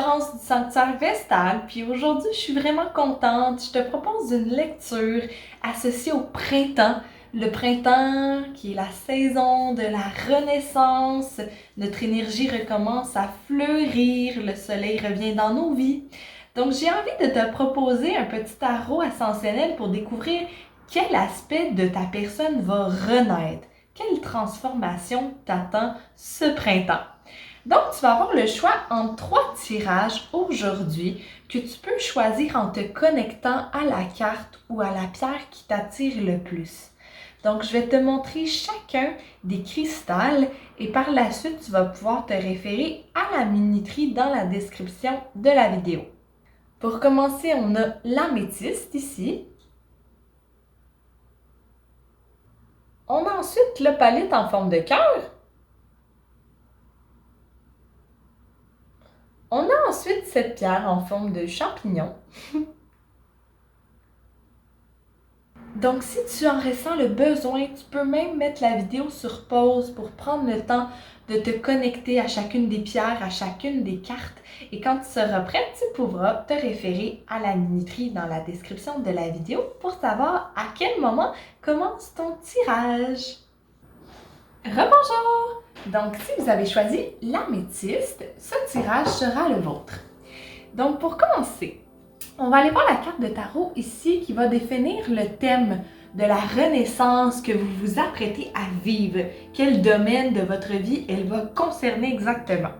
Laurence du Sanctuaire Vestal, puis aujourd'hui je suis vraiment contente. Je te propose une lecture associée au printemps. Le printemps qui est la saison de la renaissance. Notre énergie recommence à fleurir, le soleil revient dans nos vies. Donc j'ai envie de te proposer un petit tarot ascensionnel pour découvrir quel aspect de ta personne va renaître. Quelle transformation t'attend ce printemps? Donc, tu vas avoir le choix entre 3 tirages aujourd'hui que tu peux choisir en te connectant à la carte ou à la pierre qui t'attire le plus. Donc, je vais te montrer chacun des cristals et par la suite, tu vas pouvoir te référer à la minuterie dans la description de la vidéo. Pour commencer, on a l'améthyste ici. On a ensuite l'opalite en forme de cœur. On a ensuite cette pierre en forme de champignon. Donc, si tu en ressens le besoin, tu peux même mettre la vidéo sur pause pour prendre le temps de te connecter à chacune des pierres, à chacune des cartes. Et quand tu seras prête, tu pourras te référer à la minuterie dans la description de la vidéo pour savoir à quel moment commence ton tirage. Rebonjour! Donc, si vous avez choisi l'améthyste, ce tirage sera le vôtre. Donc, pour commencer, on va aller voir la carte de tarot ici qui va définir le thème de la renaissance que vous vous apprêtez à vivre. Quel domaine de votre vie elle va concerner exactement.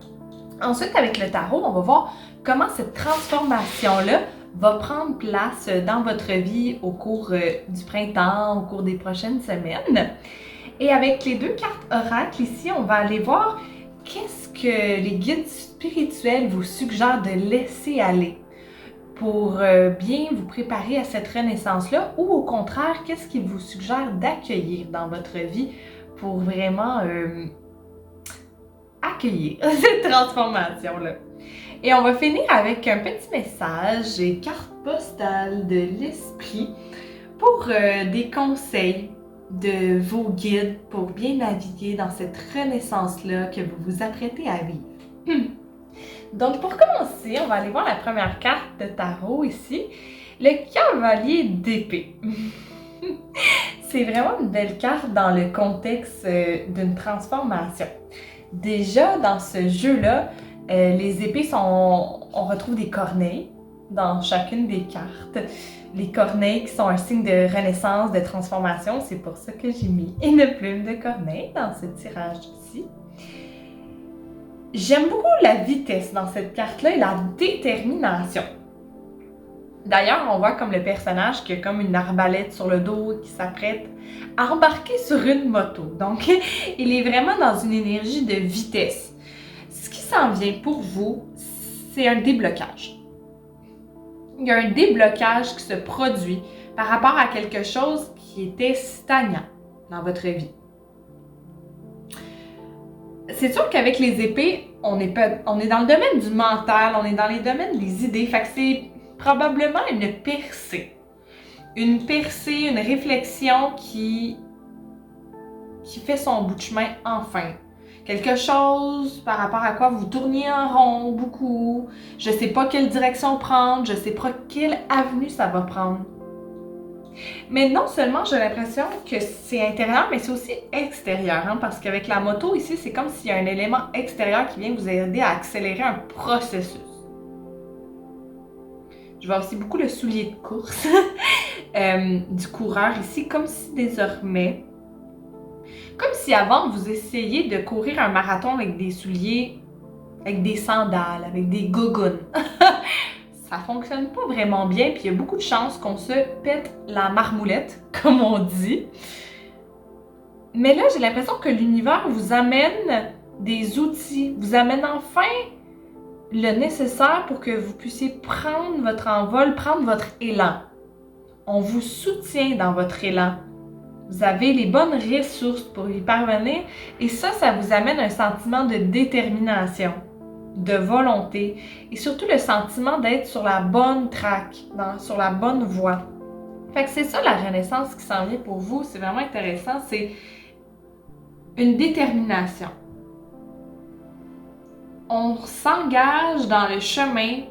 Ensuite, avec le tarot, on va voir comment cette transformation-là va prendre place dans votre vie au cours du printemps, au cours des prochaines semaines. Et avec les 2 cartes oracles ici, on va aller voir qu'est-ce que les guides spirituels vous suggèrent de laisser aller pour bien vous préparer à cette renaissance-là ou au contraire, qu'est-ce qu'ils vous suggèrent d'accueillir dans votre vie pour vraiment accueillir cette transformation-là. Et on va finir avec un petit message et carte postale de l'esprit pour des conseils de vos guides pour bien naviguer dans cette renaissance-là que vous vous apprêtez à vivre. Donc, pour commencer, on va aller voir la première carte de tarot ici, le cavalier d'épée. C'est vraiment une belle carte dans le contexte d'une transformation. Déjà, dans ce jeu-là, les épées on retrouve des corneilles dans chacune des cartes. Les corneilles qui sont un signe de renaissance, de transformation, c'est pour ça que j'ai mis une plume de corneille dans ce tirage-ci. J'aime beaucoup la vitesse dans cette carte-là et la détermination. D'ailleurs, on voit comme le personnage qui a comme une arbalète sur le dos qui s'apprête à embarquer sur une moto. Donc, il est vraiment dans une énergie de vitesse. Ce qui s'en vient pour vous, c'est un déblocage. Il y a un déblocage qui se produit par rapport à quelque chose qui était stagnant dans votre vie. C'est sûr qu'avec les épées, on est dans le domaine du mental, on est dans les domaines des idées, fait que c'est probablement une percée. Une percée, une réflexion qui fait son bout de chemin enfin. Quelque chose par rapport à quoi vous tourniez en rond beaucoup. Je sais pas quelle direction prendre, je sais pas quelle avenue ça va prendre. Mais non seulement j'ai l'impression que c'est intérieur, mais c'est aussi extérieur, hein, parce qu'avec la moto ici, c'est comme s'il y a un élément extérieur qui vient vous aider à accélérer un processus. Je vois aussi beaucoup le soulier de course du coureur ici, comme si désormais, comme si avant vous essayiez de courir un marathon avec des souliers, avec des sandales, avec des gougounes. Ça fonctionne pas vraiment bien, puis il y a beaucoup de chances qu'on se pète la marmoulette, comme on dit. Mais là, j'ai l'impression que l'univers vous amène des outils, vous amène enfin le nécessaire pour que vous puissiez prendre votre envol, prendre votre élan. On vous soutient dans votre élan. Vous avez les bonnes ressources pour y parvenir et ça vous amène un sentiment de détermination, de volonté et surtout le sentiment d'être sur la bonne track, sur la bonne voie. Fait que c'est ça la renaissance qui s'en vient pour vous, c'est vraiment intéressant, c'est une détermination. on s'engage dans le chemin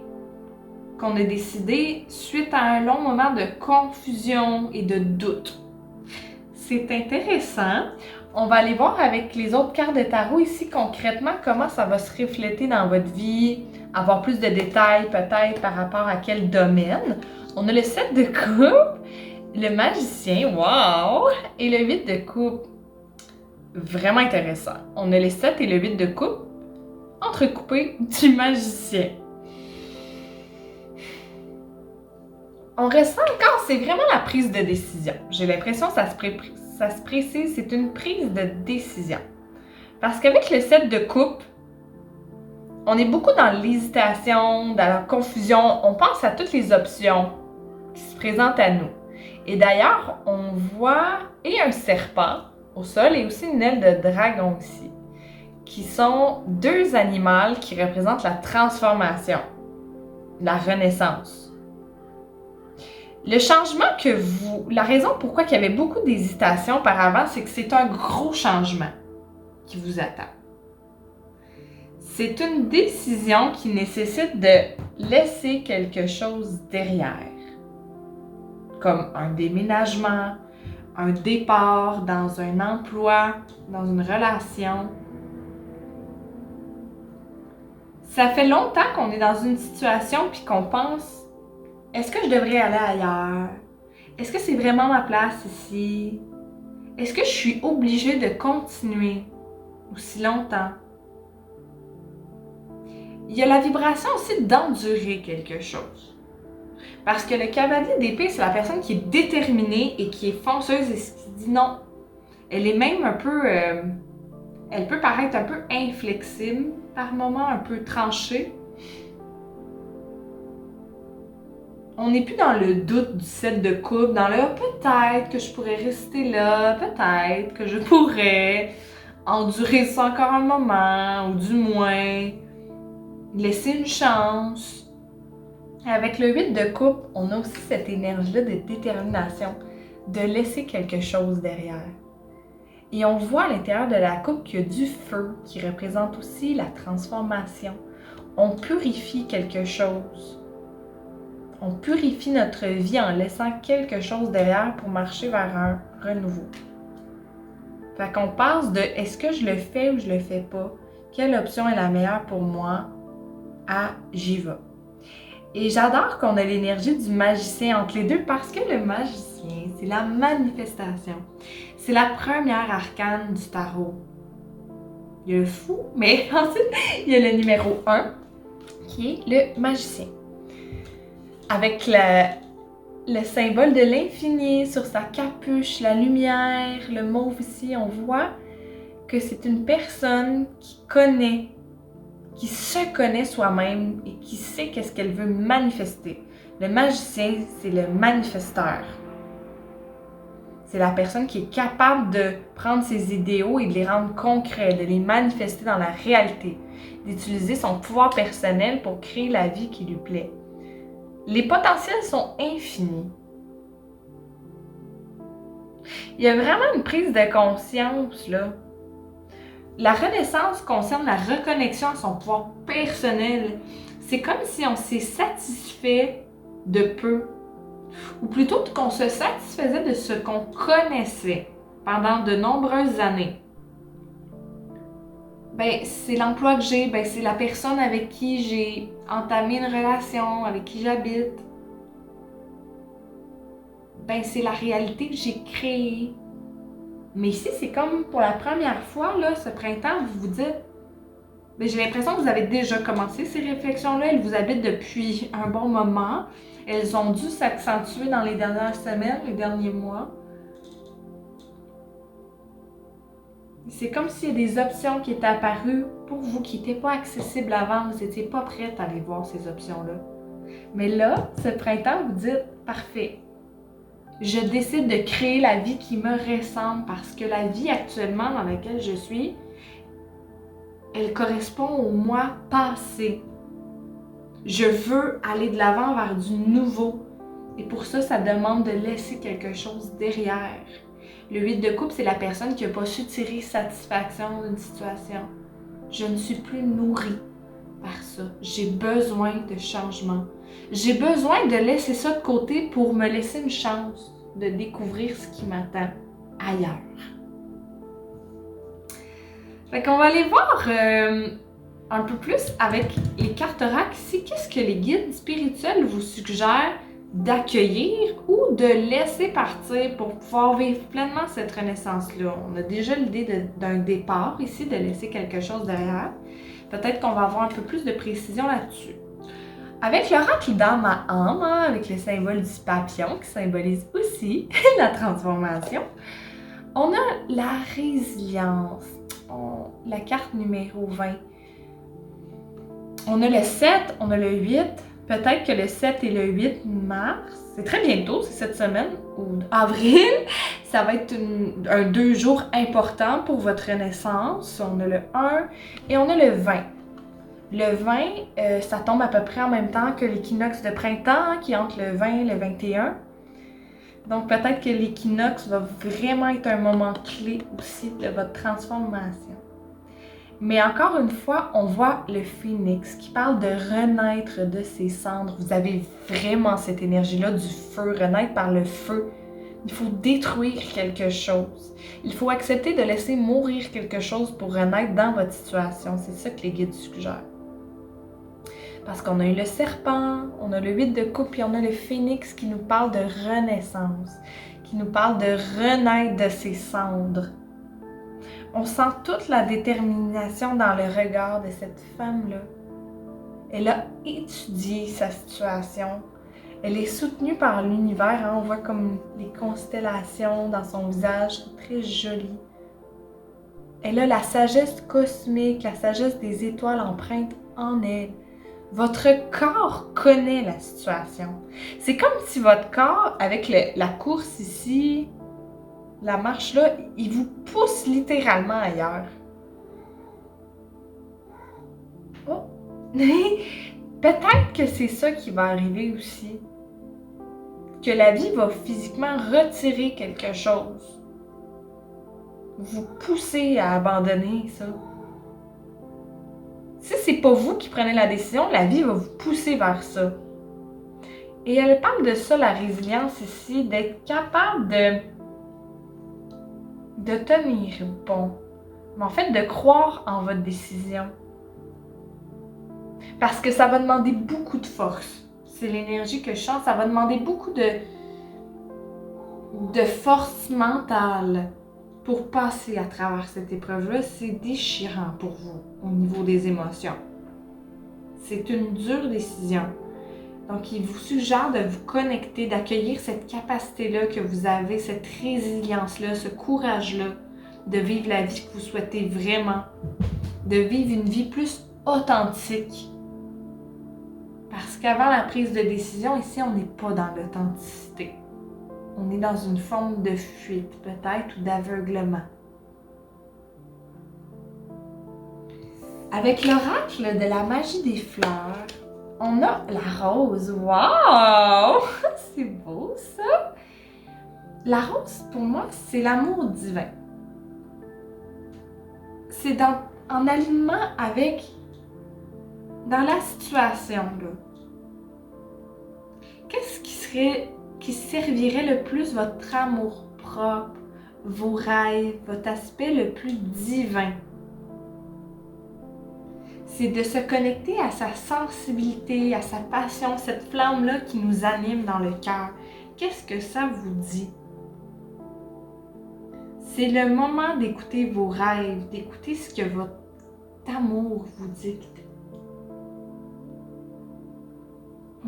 qu'on a décidé suite à un long moment de confusion et de doute. C'est intéressant. On va aller voir avec les autres cartes de tarot ici concrètement comment ça va se refléter dans votre vie, avoir plus de détails peut-être par rapport à quel domaine. On a le 7 de coupe, le magicien, wow, et le 8 de coupe. Vraiment intéressant. On a le 7 et le 8 de coupe entrecoupés du magicien. On ressent encore, c'est vraiment la prise de décision. J'ai l'impression que ça se précise, c'est une prise de décision. Parce qu'avec le 7 de coupe, on est beaucoup dans l'hésitation, dans la confusion. On pense à toutes les options qui se présentent à nous. Et d'ailleurs, on voit un serpent au sol et aussi une aile de dragon ici, qui sont deux animaux qui représentent la transformation, la renaissance. Le changement la raison pourquoi il y avait beaucoup d'hésitation auparavant, c'est que c'est un gros changement qui vous attend. C'est une décision qui nécessite de laisser quelque chose derrière, comme un déménagement, un départ dans un emploi, dans une relation. Ça fait longtemps qu'on est dans une situation puis qu'on pense « Est-ce que je devrais aller ailleurs? Est-ce que c'est vraiment ma place ici? Est-ce que je suis obligée de continuer aussi longtemps? » Il y a la vibration aussi d'endurer quelque chose. Parce que le cavalier d'épée, c'est la personne qui est déterminée et qui est fonceuse et qui dit non. Elle est même un peu... elle peut paraître un peu inflexible, par moments un peu tranchée. On n'est plus dans le doute du 7 de coupe, dans le peut-être que je pourrais rester là, peut-être que je pourrais endurer ça encore un moment, ou du moins laisser une chance. Avec le 8 de coupe, on a aussi cette énergie-là de détermination, de laisser quelque chose derrière. Et on voit à l'intérieur de la coupe qu'il y a du feu qui représente aussi la transformation. On purifie quelque chose. On purifie notre vie en laissant quelque chose derrière pour marcher vers un renouveau. Fait qu'on passe de est-ce que je le fais ou je le fais pas? Quelle option est la meilleure pour moi? À j'y vais. Et j'adore qu'on ait l'énergie du magicien entre les deux parce que le magicien, c'est la manifestation. C'est la première arcane du tarot. Il y a le fou, mais ensuite, il y a le numéro 1 qui est le magicien. Avec le symbole de l'infini sur sa capuche, la lumière, le mauve ici, on voit que c'est une personne qui connaît, qui se connaît soi-même et qui sait qu'est-ce qu'elle veut manifester. Le magicien, c'est le manifesteur. C'est la personne qui est capable de prendre ses idéaux et de les rendre concrets, de les manifester dans la réalité, d'utiliser son pouvoir personnel pour créer la vie qui lui plaît. Les potentiels sont infinis. Il y a vraiment une prise de conscience, là. La renaissance concerne la reconnexion à son pouvoir personnel. C'est comme si on s'est satisfait de peu. Ou plutôt qu'on se satisfaisait de ce qu'on connaissait pendant de nombreuses années. Ben, c'est l'emploi que j'ai, ben, c'est la personne avec qui j'ai entamé une relation, avec qui j'habite. Ben, c'est la réalité que j'ai créée. Mais ici, c'est comme pour la première fois, là, ce printemps, vous vous dites, ben, j'ai l'impression que vous avez déjà commencé ces réflexions-là. Elles vous habitent depuis un bon moment. Elles ont dû s'accentuer dans les dernières semaines, les derniers mois. C'est comme s'il y a des options qui étaient apparues pour vous qui n'étaient pas accessibles avant. Vous n'étiez pas prête à aller voir ces options-là. Mais là, ce printemps, vous dites, parfait. Je décide de créer la vie qui me ressemble parce que la vie actuellement dans laquelle je suis, elle correspond au moi passé. Je veux aller de l'avant vers du nouveau. Et pour ça, ça demande de laisser quelque chose derrière. Le 8 de coupe, c'est la personne qui n'a pas su tirer satisfaction d'une situation. Je ne suis plus nourrie. par ça. J'ai besoin de changement. J'ai besoin de laisser ça de côté pour me laisser une chance de découvrir ce qui m'attend ailleurs. Fait qu'on va aller voir un peu plus avec les cartes oracle ici. Qu'est-ce que les guides spirituels vous suggèrent d'accueillir ou de laisser partir pour pouvoir vivre pleinement cette renaissance-là? On a déjà l'idée d'un départ ici, de laisser quelque chose derrière. Peut-être qu'on va avoir un peu plus de précision là-dessus. Avec l'oracle d'âme à âme, avec le symbole du papillon qui symbolise aussi la transformation, on a la résilience, la carte numéro 20. On a le 7, on a le 8, peut-être que le 7 et le 8 mars, c'est très bientôt, c'est cette semaine, ou avril, ça va être un 2 jours important pour votre renaissance. On a le 1 et on a le 20. Le 20, ça tombe à peu près en même temps que l'équinoxe de printemps, qui est entre le 20 et le 21. Donc peut-être que l'équinoxe va vraiment être un moment clé aussi de votre transformation. Mais encore une fois, on voit le phénix qui parle de renaître de ses cendres. Vous avez vraiment cette énergie-là du feu, renaître par le feu. Il faut détruire quelque chose. Il faut accepter de laisser mourir quelque chose pour renaître dans votre situation. C'est ça que les guides suggèrent. Parce qu'on a eu le serpent, on a le 8 de coupe et on a le phénix qui nous parle de renaissance, qui nous parle de renaître de ses cendres. On sent toute la détermination dans le regard de cette femme-là. Elle a étudié sa situation. Elle est soutenue par l'univers. On voit comme les constellations dans son visage, très joli. Elle a la sagesse cosmique, la sagesse des étoiles empreintes en elle. Votre corps connaît la situation. C'est comme si votre corps, avec la course ici, la marche là, il vous pousse littéralement ailleurs. Oh! Peut-être que c'est ça qui va arriver aussi. Que la vie va physiquement retirer quelque chose. Vous pousser à abandonner ça. Si c'est pas vous qui prenez la décision, la vie va vous pousser vers ça. Et elle parle de ça, la résilience ici, d'être capable de tenir bon. Mais en fait, de croire en votre décision. Parce que ça va demander beaucoup de force. C'est l'énergie que je sens. Ça va demander beaucoup de force mentale pour passer à travers cette épreuve-là. C'est déchirant pour vous au niveau des émotions. C'est une dure décision. Donc, il vous suggère de vous connecter, d'accueillir cette capacité-là que vous avez, cette résilience-là, ce courage-là, de vivre la vie que vous souhaitez vraiment, de vivre une vie plus authentique. Parce qu'avant la prise de décision, ici, on n'est pas dans l'authenticité. On est dans une forme de fuite, peut-être, ou d'aveuglement. Avec l'oracle de la magie des fleurs, on a la rose. Wow! C'est beau, ça! La rose, pour moi, c'est l'amour divin. C'est en alignement avec... dans la situation, là. Qu'est-ce qui servirait le plus votre amour propre, vos rêves, votre aspect le plus divin? C'est de se connecter à sa sensibilité, à sa passion, cette flamme-là qui nous anime dans le cœur. Qu'est-ce que ça vous dit? C'est le moment d'écouter vos rêves, d'écouter ce que votre amour vous dicte.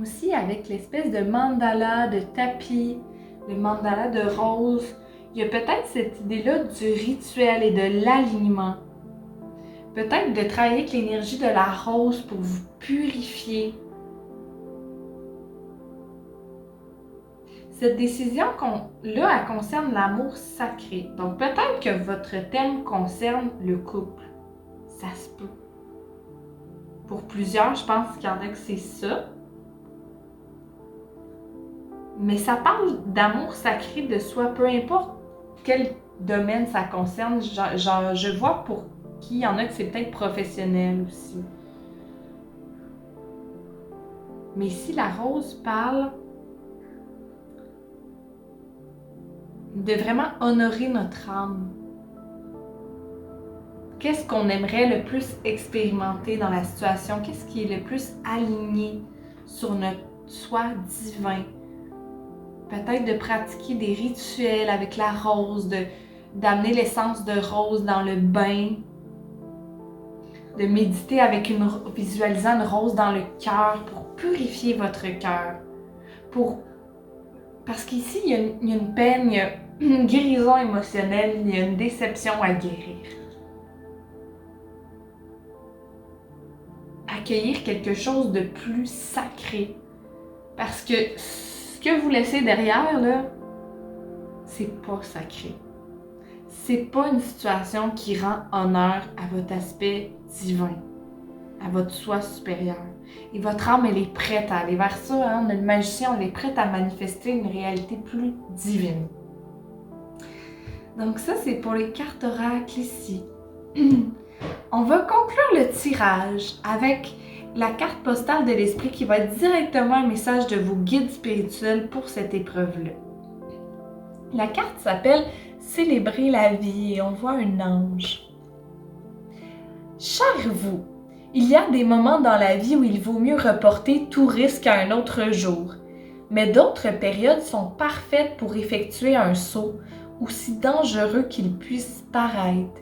Aussi avec l'espèce de mandala, de tapis, le mandala de rose, il y a peut-être cette idée-là du rituel et de l'alignement. Peut-être de travailler avec l'énergie de la rose pour vous purifier. Cette décision-là, elle concerne l'amour sacré. Donc peut-être que votre thème concerne le couple. Ça se peut. Pour plusieurs, je pense qu'il y en a que c'est ça. Mais ça parle d'amour sacré de soi, peu importe quel domaine ça concerne. Je vois pour qui il y en a que c'est peut-être professionnel aussi. Mais ici, la rose parle de vraiment honorer notre âme. Qu'est-ce qu'on aimerait le plus expérimenter dans la situation? Qu'est-ce qui est le plus aligné sur notre soi divin? Peut-être de pratiquer des rituels avec la rose, d'amener l'essence de rose dans le bain, de méditer avec visualisant une rose dans le cœur pour purifier votre cœur. Parce qu'ici, il y a une peine, il y a une guérison émotionnelle, il y a une déception à guérir. Accueillir quelque chose de plus sacré. Parce que ce que vous laissez derrière, là, c'est pas sacré. C'est pas une situation qui rend honneur à votre aspect divin, à votre soi supérieur. Et votre âme, elle est prête à aller vers ça. Hein? Notre magicien, elle est prête à manifester une réalité plus divine. Donc ça, c'est pour les cartes oracles ici. On va conclure le tirage avec la carte postale de l'esprit qui va être directement un message de vos guides spirituels pour cette épreuve-là. La carte s'appelle « Célébrer la vie » et on voit un ange. Cher vous, il y a des moments dans la vie où il vaut mieux reporter tout risque à un autre jour. Mais d'autres périodes sont parfaites pour effectuer un saut, aussi dangereux qu'il puisse paraître.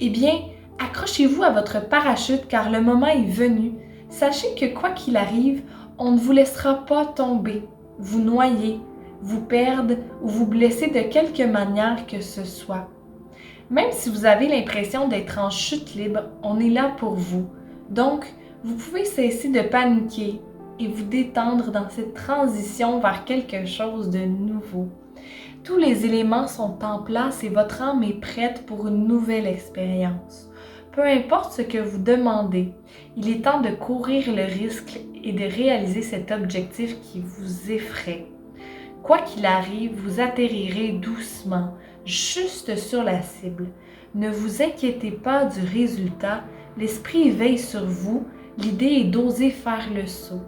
Eh bien, accrochez-vous à votre parachute car le moment est venu. Sachez que quoi qu'il arrive, on ne vous laissera pas tomber, vous noyer, vous perdre ou vous blesser de quelque manière que ce soit. Même si vous avez l'impression d'être en chute libre, on est là pour vous. Donc, vous pouvez cesser de paniquer et vous détendre dans cette transition vers quelque chose de nouveau. Tous les éléments sont en place et votre âme est prête pour une nouvelle expérience. Peu importe ce que vous demandez, il est temps de courir le risque et de réaliser cet objectif qui vous effraie. Quoi qu'il arrive, vous atterrirez doucement, juste sur la cible. Ne vous inquiétez pas du résultat, l'esprit veille sur vous, l'idée est d'oser faire le saut.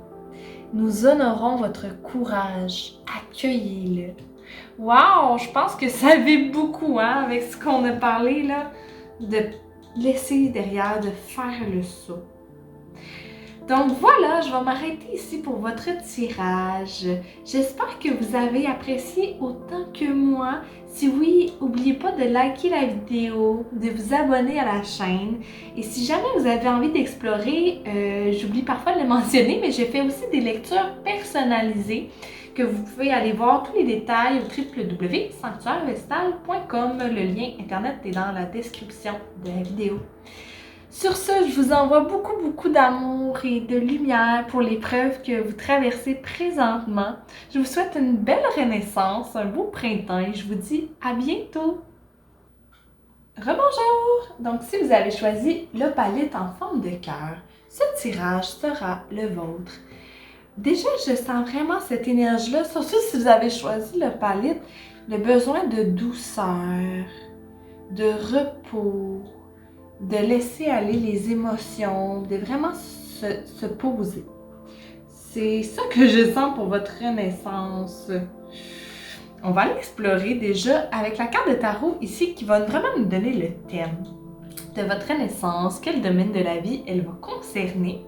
Nous honorons votre courage, accueillez-le. Wow, je pense que ça vibre beaucoup hein, avec ce qu'on a parlé là, de laisser derrière, de faire le saut. Donc voilà, je vais m'arrêter ici pour votre tirage. J'espère que vous avez apprécié autant que moi. Si oui, n'oubliez pas de liker la vidéo, de vous abonner à la chaîne. Et si jamais vous avez envie d'explorer, j'oublie parfois de le mentionner, mais j'ai fait aussi des lectures personnalisées que vous pouvez aller voir tous les détails au www.sanctuairevestal.com. Le lien internet est dans la description de la vidéo. Sur ce, je vous envoie beaucoup d'amour et de lumière pour l'épreuve que vous traversez présentement. Je vous souhaite une belle renaissance, un beau printemps et je vous dis à bientôt! Rebonjour! Donc, si vous avez choisi l'opalite en forme de cœur, ce tirage sera le vôtre. Déjà, je sens vraiment cette énergie-là, surtout si vous avez choisi l'opalite, le besoin de douceur, de repos, de laisser aller les émotions, de vraiment se poser. C'est ça que je sens pour votre renaissance. On va l'explorer déjà avec la carte de tarot ici qui va vraiment nous donner le thème de votre renaissance, quel domaine de la vie elle va concerner.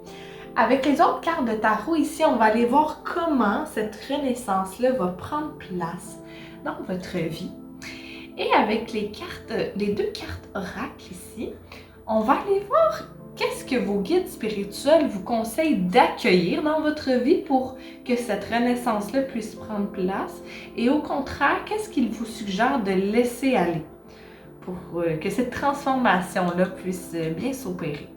Avec les autres cartes de tarot ici, on va aller voir comment cette renaissance-là va prendre place dans votre vie. Et avec les deux cartes oracles ici, on va aller voir qu'est-ce que vos guides spirituels vous conseillent d'accueillir dans votre vie pour que cette renaissance-là puisse prendre place. Et au contraire, qu'est-ce qu'ils vous suggèrent de laisser aller pour que cette transformation-là puisse bien s'opérer.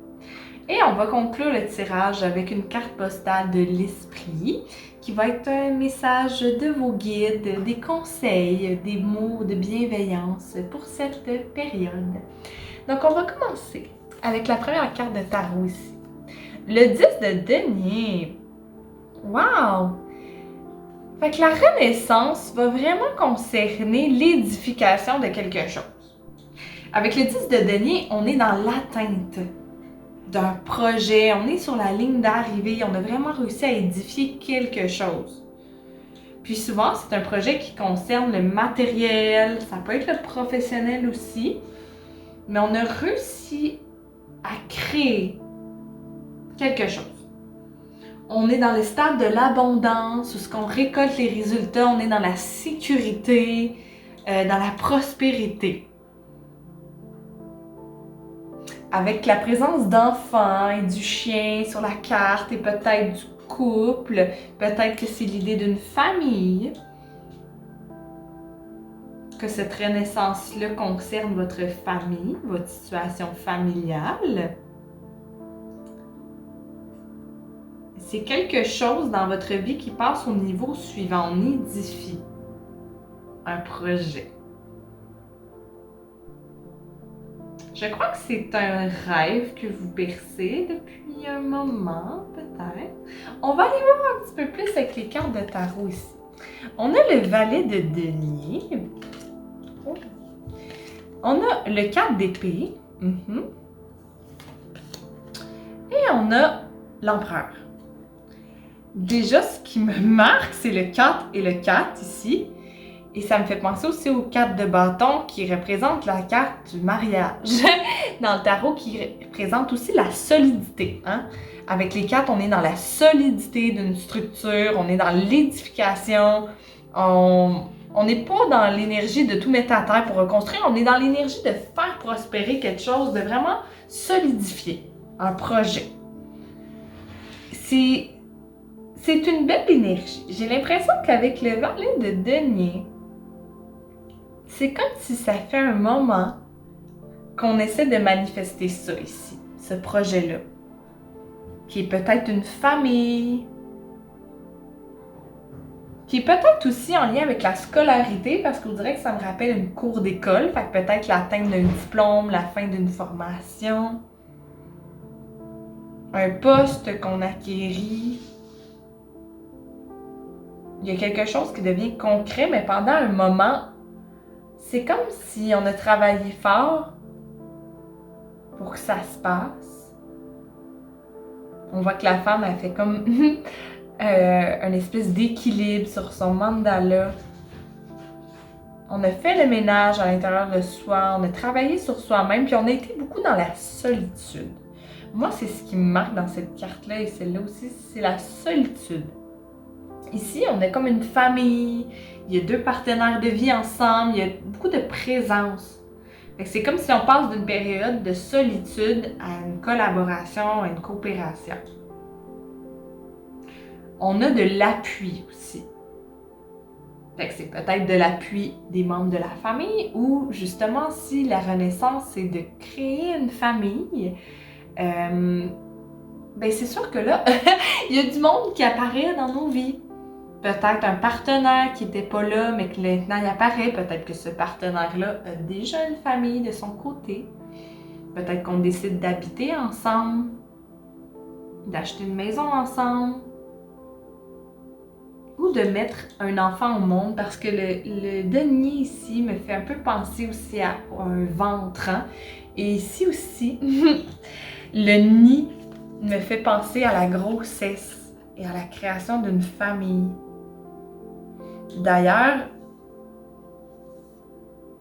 Et on va conclure le tirage avec une carte postale de l'esprit qui va être un message de vos guides, des conseils, des mots de bienveillance pour cette période. Donc on va commencer avec la première carte de tarot ici. Le 10 de denier. Wow! Fait que la renaissance va vraiment concerner l'édification de quelque chose. Avec le 10 de denier, on est dans l'atteinte. d'un projet, on est sur la ligne d'arrivée, on a vraiment réussi à édifier quelque chose. Puis souvent, c'est un projet qui concerne le matériel, ça peut être le professionnel aussi, mais on a réussi à créer quelque chose. On est dans le stade de l'abondance, où ce qu'on récolte les résultats, on est dans la sécurité, dans la prospérité. Avec la présence d'enfants et du chien sur la carte et peut-être du couple, peut-être que c'est l'idée d'une famille, que cette renaissance-là concerne votre famille, votre situation familiale. C'est quelque chose dans votre vie qui passe au niveau suivant. On édifie un projet. Je crois que c'est un rêve que vous percez depuis un moment, peut-être. On va aller voir un petit peu plus avec les cartes de tarot ici. On a le valet de denier. On a le 4 d'épée. Et on a l'empereur. Déjà, ce qui me marque, c'est le 4 et le 4 ici. Et ça me fait penser aussi au 4 de bâton qui représente la carte du mariage. Dans le tarot, qui représente aussi la solidité. Hein? Avec les 4, on est dans la solidité d'une structure, on est dans l'édification. On n'est pas dans l'énergie de tout mettre à terre pour reconstruire, on est dans l'énergie de faire prospérer quelque chose, de vraiment solidifier un projet. C'est une belle énergie. J'ai l'impression qu'avec le valet de denier, c'est comme si ça fait un moment qu'on essaie de manifester ça ici, ce projet-là, qui est peut-être une famille, qui est peut-être aussi en lien avec la scolarité, parce qu'on dirait que ça me rappelle une cour d'école, fait que peut-être l'atteinte d'un diplôme, la fin d'une formation, un poste qu'on acquérit. Il y a quelque chose qui devient concret, mais pendant un moment, c'est comme si on a travaillé fort pour que ça se passe. On voit que la femme, elle fait comme une espèce d'équilibre sur son mandala. On a fait le ménage à l'intérieur de soi, on a travaillé sur soi-même, puis on a été beaucoup dans la solitude. Moi, c'est ce qui me marque dans cette carte-là et celle-là aussi, c'est la solitude. Ici, on est comme une famille, il y a 2 partenaires de vie ensemble, il y a beaucoup de présence. C'est comme si on passe d'une période de solitude à une collaboration, à une coopération. On a de l'appui aussi. C'est peut-être de l'appui des membres de la famille ou justement si la renaissance c'est de créer une famille, c'est sûr que là, il y a du monde qui apparaît dans nos vies. Peut-être un partenaire qui n'était pas là, mais que maintenant il apparaît. Peut-être que ce partenaire-là a déjà une famille de son côté. Peut-être qu'on décide d'habiter ensemble, d'acheter une maison ensemble, ou de mettre un enfant au monde, parce que le denier ici me fait un peu penser aussi à un ventre. Hein? Et ici aussi, le nid me fait penser à la grossesse et à la création d'une famille. D'ailleurs,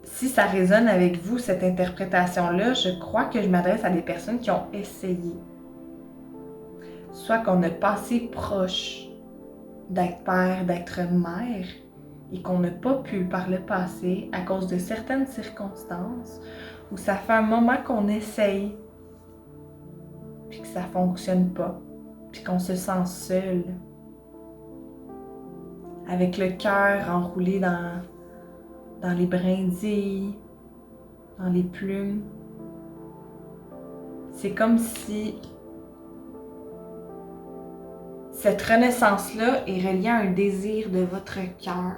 si ça résonne avec vous, cette interprétation-là, je crois que je m'adresse à des personnes qui ont essayé. Soit qu'on a passé proche d'être père, d'être mère, et qu'on n'a pas pu par le passé à cause de certaines circonstances, où ça fait un moment qu'on essaye, puis que ça ne fonctionne pas, puis qu'on se sent seul, avec le cœur enroulé dans les brindilles, dans les plumes. C'est comme si cette renaissance-là est reliée à un désir de votre cœur.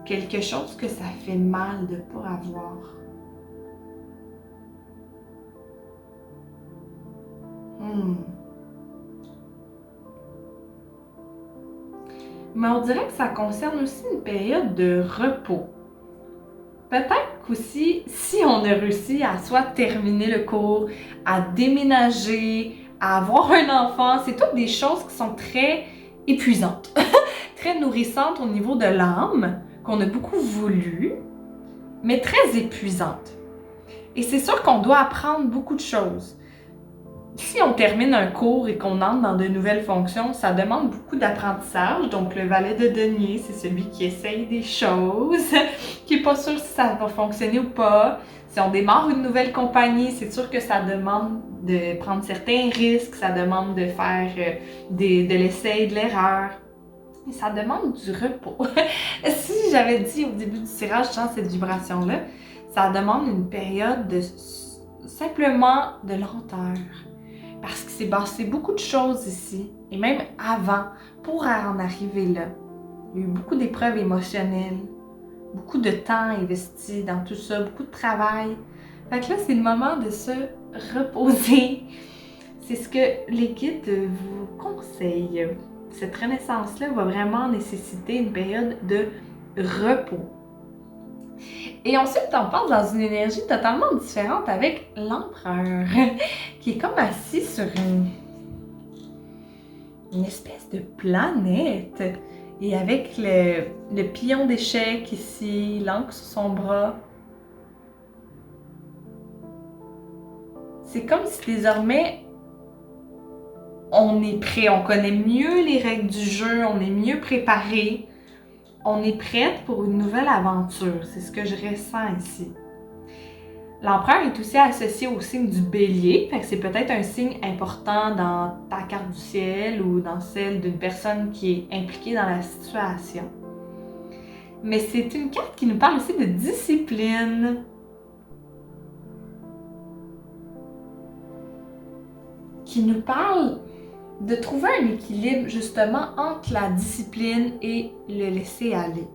Quelque chose que ça fait mal de ne pas avoir. Mais on dirait que ça concerne aussi une période de repos. peut-être qu'aussi, si on a réussi à soit terminer le cours, à déménager, à avoir un enfant, c'est toutes des choses qui sont très épuisantes, très nourrissantes au niveau de l'âme, qu'on a beaucoup voulu, mais très épuisantes. Et c'est sûr qu'on doit apprendre beaucoup de choses. Si on termine un cours et qu'on entre dans de nouvelles fonctions, ça demande beaucoup d'apprentissage. Donc, le valet de denier, c'est celui qui essaye des choses, qui n'est pas sûr si ça va fonctionner ou pas. Si on démarre une nouvelle compagnie, c'est sûr que ça demande de prendre certains risques, ça demande de faire de l'essai et de l'erreur. Et ça demande du repos. Si j'avais dit au début du tirage, je sens cette vibration-là, ça demande une période de simplement de lenteur. Parce qu'il s'est passé beaucoup de choses ici, et même avant, pour en arriver là. Il y a eu beaucoup d'épreuves émotionnelles, beaucoup de temps investi dans tout ça, beaucoup de travail. Fait que là, c'est le moment de se reposer. C'est ce que les guides vous conseillent. Cette renaissance-là va vraiment nécessiter une période de repos. Et ensuite, on passe dans une énergie totalement différente avec l'empereur, qui est comme assis sur une espèce de planète. Et avec le pion d'échec ici, l'encre sur son bras. C'est comme si désormais, on est prêt, on connaît mieux les règles du jeu, on est mieux préparé. On est prête pour une nouvelle aventure. C'est ce que je ressens ici. L'empereur est aussi associé au signe du bélier. Fait que c'est peut-être un signe important dans ta carte du ciel ou dans celle d'une personne qui est impliquée dans la situation. Mais c'est une carte qui nous parle aussi de discipline. Qui nous parle de trouver un équilibre justement entre la discipline et le laisser aller.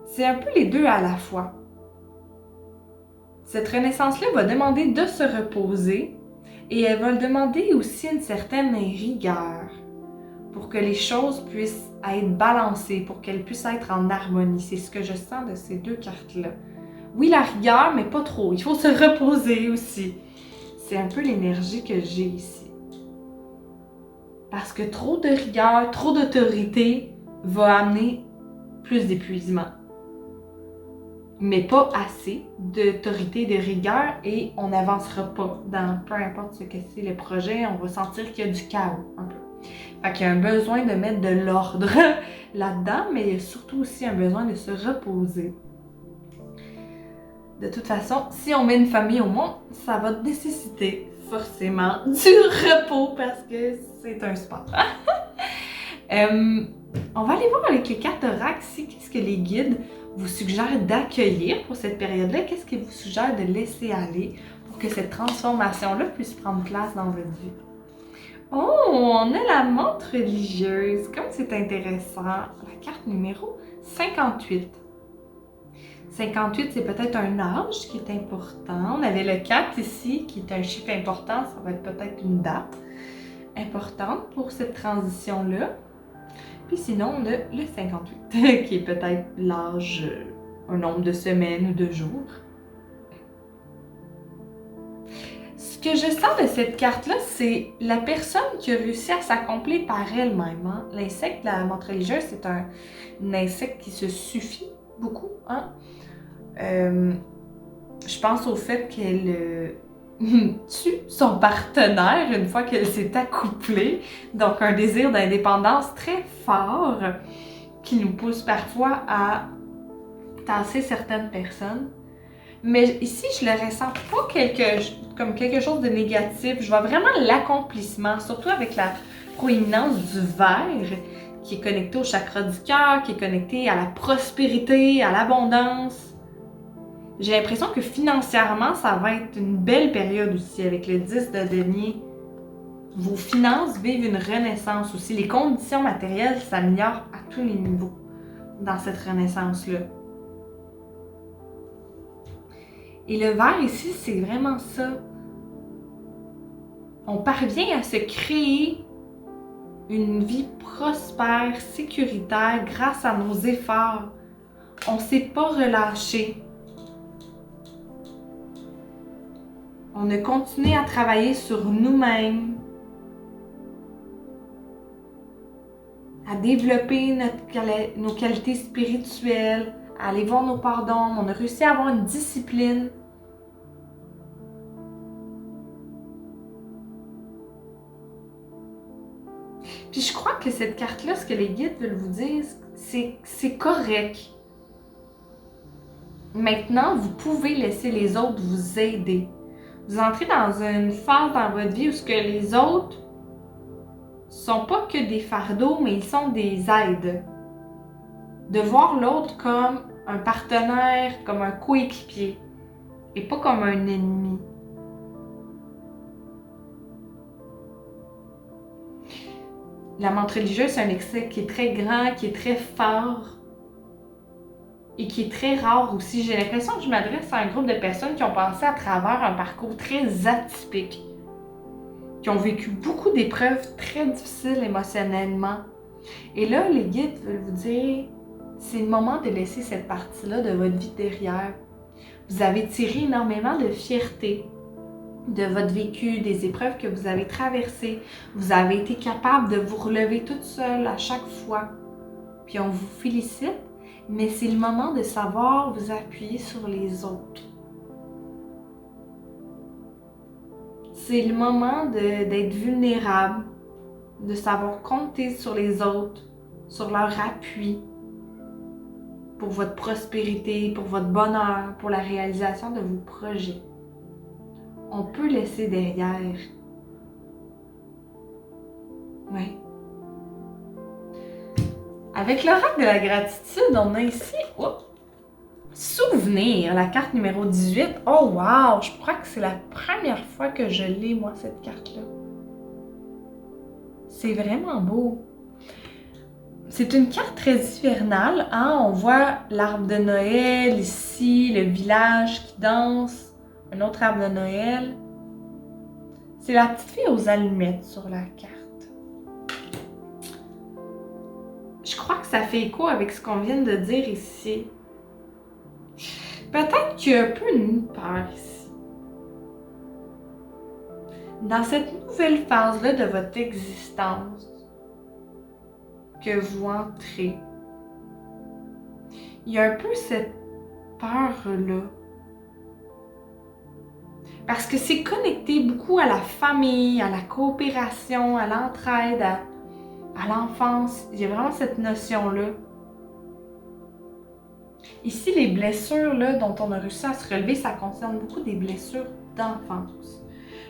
C'est un peu les deux à la fois. Cette renaissance-là va demander de se reposer et elle va demander aussi une certaine rigueur pour que les choses puissent être balancées, pour qu'elles puissent être en harmonie. C'est ce que je sens de ces deux cartes-là. Oui, la rigueur, mais pas trop. Il faut se reposer aussi. C'est un peu l'énergie que j'ai ici. Parce que trop de rigueur, trop d'autorité va amener plus d'épuisement. Mais pas assez d'autorité et de rigueur et on n'avancera pas dans peu importe ce que c'est le projet, on va sentir qu'il y a du chaos un peu. Fait qu'il y a un besoin de mettre de l'ordre là-dedans, mais il y a surtout aussi un besoin de se reposer. De toute façon, si on met une famille au monde, ça va nécessiter forcément du repos parce que c'est un sport. On va aller voir avec les cartes oracle ici, qu'est-ce que les guides vous suggèrent d'accueillir pour cette période-là, qu'est-ce qu'ils vous suggèrent de laisser aller pour que cette transformation-là puisse prendre place dans votre vie. Oh, on a la montre religieuse, comme c'est intéressant. La carte numéro 58. 58, c'est peut-être un âge qui est important. On avait le 4 ici, qui est un chiffre important. Ça va être peut-être une date importante pour cette transition-là. Puis sinon, on a le 58, qui est peut-être l'âge, un nombre de semaines ou de jours. Ce que je sens de cette carte-là, c'est la personne qui a réussi à s'accomplir par elle-même. Hein? L'insecte, la montre religieuse, c'est un insecte qui se suffit beaucoup. Hein? Je pense au fait qu'elle tue son partenaire une fois qu'elle s'est accouplée. Donc un désir d'indépendance très fort qui nous pousse parfois à tasser certaines personnes. Mais ici, je le ressens pas comme quelque chose de négatif. Je vois vraiment l'accomplissement, surtout avec la proéminence du verre qui est connecté au chakra du cœur, qui est connecté à la prospérité, à l'abondance. J'ai l'impression que financièrement, ça va être une belle période aussi avec le 10 de denier. Vos finances vivent une renaissance aussi. Les conditions matérielles s'améliorent à tous les niveaux dans cette renaissance-là. Et le vert ici, c'est vraiment ça. On parvient à se créer une vie prospère, sécuritaire grâce à nos efforts. On ne s'est pas relâché. On a continué à travailler sur nous-mêmes, à développer nos qualités spirituelles, à aller voir nos pardons. On a réussi à avoir une discipline. Puis je crois que cette carte-là, ce que les guides veulent vous dire, c'est correct. Maintenant, vous pouvez laisser les autres vous aider. Vous entrez dans une phase dans votre vie où ce que les autres sont pas que des fardeaux, mais ils sont des aides. De voir l'autre comme un partenaire, comme un coéquipier, et pas comme un ennemi. La menthe religieuse, c'est un excès qui est très grand, qui est très fort et qui est très rare aussi. J'ai l'impression que je m'adresse à un groupe de personnes qui ont passé à travers un parcours très atypique, qui ont vécu beaucoup d'épreuves très difficiles émotionnellement. Et là, les guides veulent vous dire, c'est le moment de laisser cette partie-là de votre vie derrière. Vous avez tiré énormément de fierté de votre vécu, des épreuves que vous avez traversées. Vous avez été capable de vous relever toute seule à chaque fois. Puis on vous félicite, mais c'est le moment de savoir vous appuyer sur les autres. C'est le moment d'être vulnérable, de savoir compter sur les autres, sur leur appui pour votre prospérité, pour votre bonheur, pour la réalisation de vos projets. On peut laisser derrière. Oui. Avec l'oracle de la gratitude, on a ici souvenir, la carte numéro 18. Oh wow! Je crois que c'est la première fois que je lis, moi, cette carte-là. C'est vraiment beau. C'est une carte très hivernale. Hein? On voit l'arbre de Noël ici, le village qui danse, un autre arbre de Noël. C'est la petite fille aux allumettes sur la carte. Je crois que ça fait écho avec ce qu'on vient de dire ici. Peut-être qu'il y a un peu une peur ici. Dans cette nouvelle phase-là de votre existence que vous entrez, il y a un peu cette peur-là. Parce que c'est connecté beaucoup à la famille, à la coopération, à l'entraide, à l'enfance. Il y a vraiment cette notion-là. Ici, les blessures là, dont on a réussi à se relever, ça concerne beaucoup des blessures d'enfance.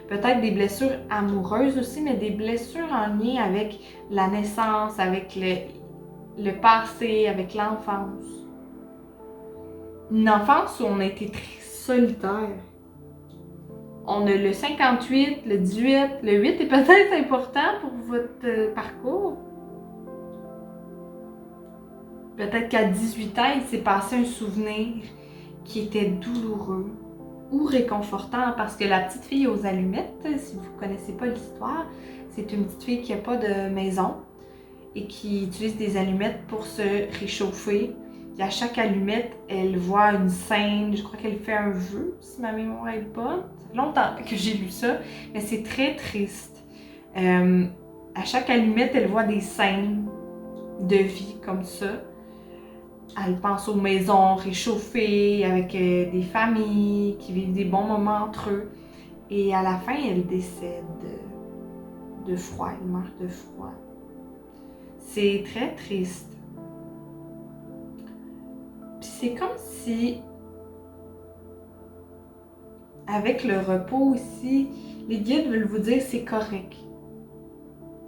Peut-être des blessures amoureuses aussi, mais des blessures en lien avec la naissance, avec le passé, avec l'enfance. Une enfance où on a été très solitaire. On a le 58, le 18, le 8 est peut-être important pour votre parcours. Peut-être qu'à 18 ans, il s'est passé un souvenir qui était douloureux ou réconfortant parce que la petite fille aux allumettes, si vous ne connaissez pas l'histoire, c'est une petite fille qui n'a pas de maison et qui utilise des allumettes pour se réchauffer. Et à chaque allumette, elle voit une scène, je crois qu'elle fait un vœu, si ma mémoire est bonne. Ça fait longtemps que j'ai lu ça, mais c'est très triste. À chaque allumette, elle voit des scènes de vie comme ça. Elle pense aux maisons réchauffées, avec des familles qui vivent des bons moments entre eux. Et à la fin, elle décède de froid, elle meurt de froid. C'est très triste. Puis c'est comme si, avec le repos ici, les guides veulent vous dire c'est correct.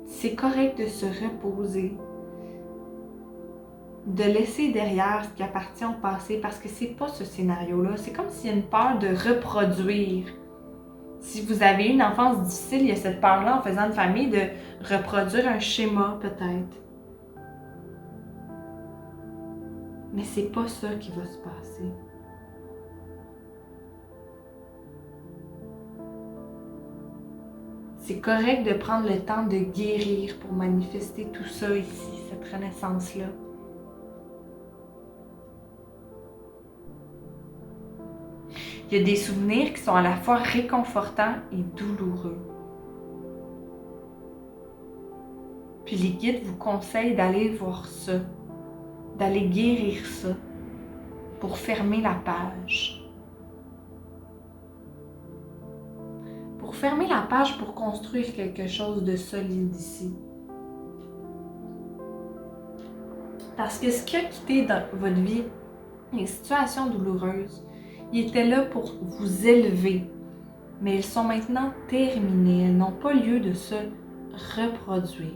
C'est correct de se reposer, de laisser derrière ce qui appartient au passé, parce que c'est pas ce scénario-là. C'est comme s'il y a une peur de reproduire. Si vous avez une enfance difficile, il y a cette peur-là en faisant une famille de reproduire un schéma peut-être. Mais c'est pas ça qui va se passer. C'est correct de prendre le temps de guérir pour manifester tout ça ici, cette renaissance-là. Il y a des souvenirs qui sont à la fois réconfortants et douloureux. Puis les guides vous conseillent d'aller voir ça, d'aller guérir ça pour fermer la page. Pour fermer la page, pour construire quelque chose de solide ici. Parce que ce qui a quitté dans votre vie, les situations douloureuses, ils étaient là pour vous élever, mais elles sont maintenant terminées, elles n'ont pas lieu de se reproduire.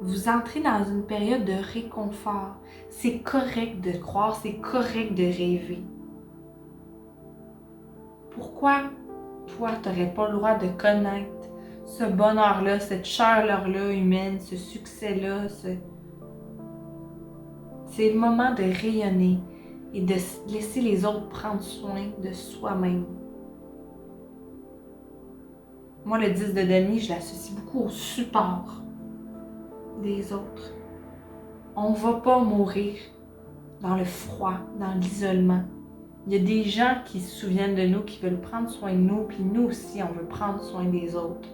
Vous entrez dans une période de réconfort. C'est correct de croire, c'est correct de rêver. Pourquoi toi, tu n'aurais pas le droit de connaître ce bonheur-là, cette chaleur-là humaine, ce succès-là? C'est le moment de rayonner et de laisser les autres prendre soin de soi-même. Moi, le 10 de denier, je l'associe beaucoup au support des autres. On ne va pas mourir dans le froid, dans l'isolement. Il y a des gens qui se souviennent de nous, qui veulent prendre soin de nous, puis nous aussi, on veut prendre soin des autres.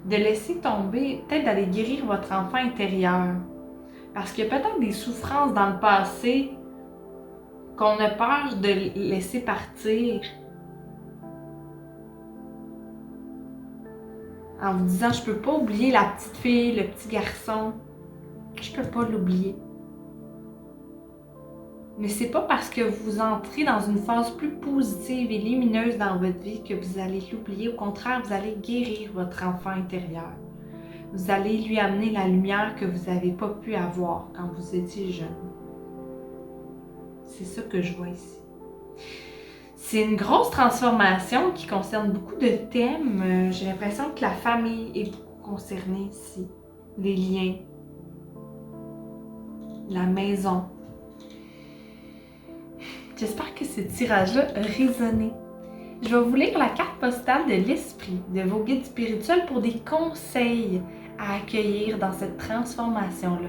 De laisser tomber, peut-être d'aller guérir votre enfant intérieur. Parce qu'il y a peut-être des souffrances dans le passé qu'on a peur de laisser partir. En vous disant, je peux pas oublier la petite fille, le petit garçon. Je peux pas l'oublier. Mais c'est pas parce que vous entrez dans une phase plus positive et lumineuse dans votre vie que vous allez l'oublier. Au contraire, vous allez guérir votre enfant intérieur. Vous allez lui amener la lumière que vous n'avez pas pu avoir quand vous étiez jeune. C'est ça que je vois ici. C'est une grosse transformation qui concerne beaucoup de thèmes. J'ai l'impression que la famille est beaucoup concernée ici. Les liens, la maison. J'espère que ce tirage-là a résonné. Je vais vous lire la carte postale de l'esprit de vos guides spirituels pour des conseils à accueillir dans cette transformation-là.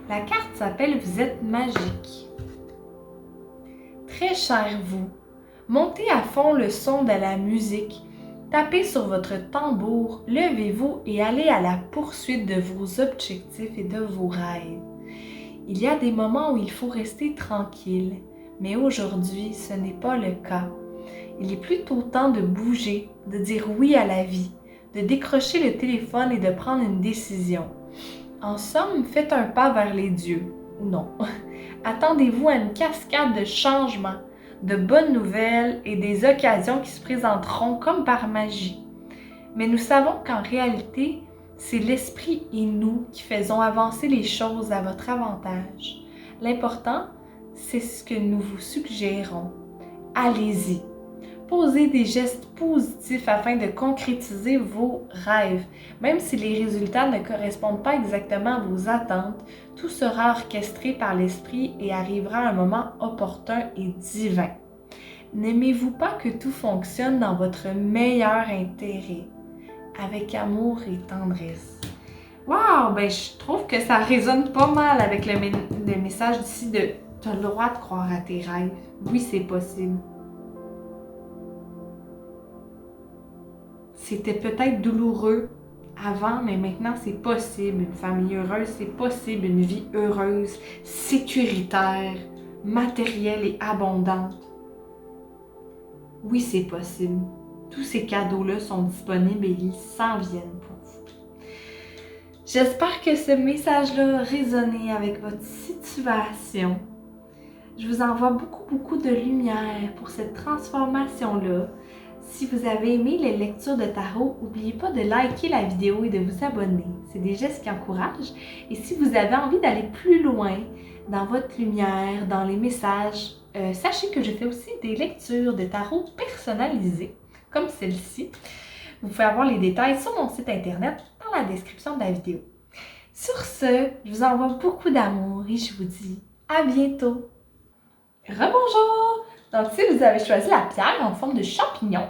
La carte s'appelle « Vous êtes magique ». Très cher vous, montez à fond le son de la musique, tapez sur votre tambour, levez-vous et allez à la poursuite de vos objectifs et de vos rêves. Il y a des moments où il faut rester tranquille, mais aujourd'hui, ce n'est pas le cas. Il est plutôt temps de bouger, de dire oui à la vie, de décrocher le téléphone et de prendre une décision. En somme, faites un pas vers les dieux, ou non. Attendez-vous à une cascade de changements, de bonnes nouvelles et des occasions qui se présenteront comme par magie. Mais nous savons qu'en réalité, c'est l'esprit et nous qui faisons avancer les choses à votre avantage. L'important, c'est ce que nous vous suggérons. Allez-y. Posez des gestes positifs afin de concrétiser vos rêves. Même si les résultats ne correspondent pas exactement à vos attentes, tout sera orchestré par l'esprit et arrivera à un moment opportun et divin. N'aimez-vous pas que tout fonctionne dans votre meilleur intérêt, avec amour et tendresse? Wow! Ben, je trouve que ça résonne pas mal avec le message d'ici de « Tu as le droit de croire à tes rêves. Oui, c'est possible. » C'était peut-être douloureux avant, mais maintenant c'est possible. Une famille heureuse, c'est possible. Une vie heureuse, sécuritaire, matérielle et abondante. Oui, c'est possible. Tous ces cadeaux-là sont disponibles et ils s'en viennent pour vous. J'espère que ce message-là a résonné avec votre situation. Je vous envoie beaucoup de lumière pour cette transformation-là. Si vous avez aimé les lectures de tarot, n'oubliez pas de liker la vidéo et de vous abonner. C'est des gestes qui encouragent. Et si vous avez envie d'aller plus loin dans votre lumière, dans les messages, sachez que je fais aussi des lectures de tarot personnalisées, comme celle-ci. Vous pouvez avoir les détails sur mon site internet dans la description de la vidéo. Sur ce, je vous envoie beaucoup d'amour et je vous dis À bientôt! Rebonjour! Donc, si vous avez choisi la pierre en forme de champignon,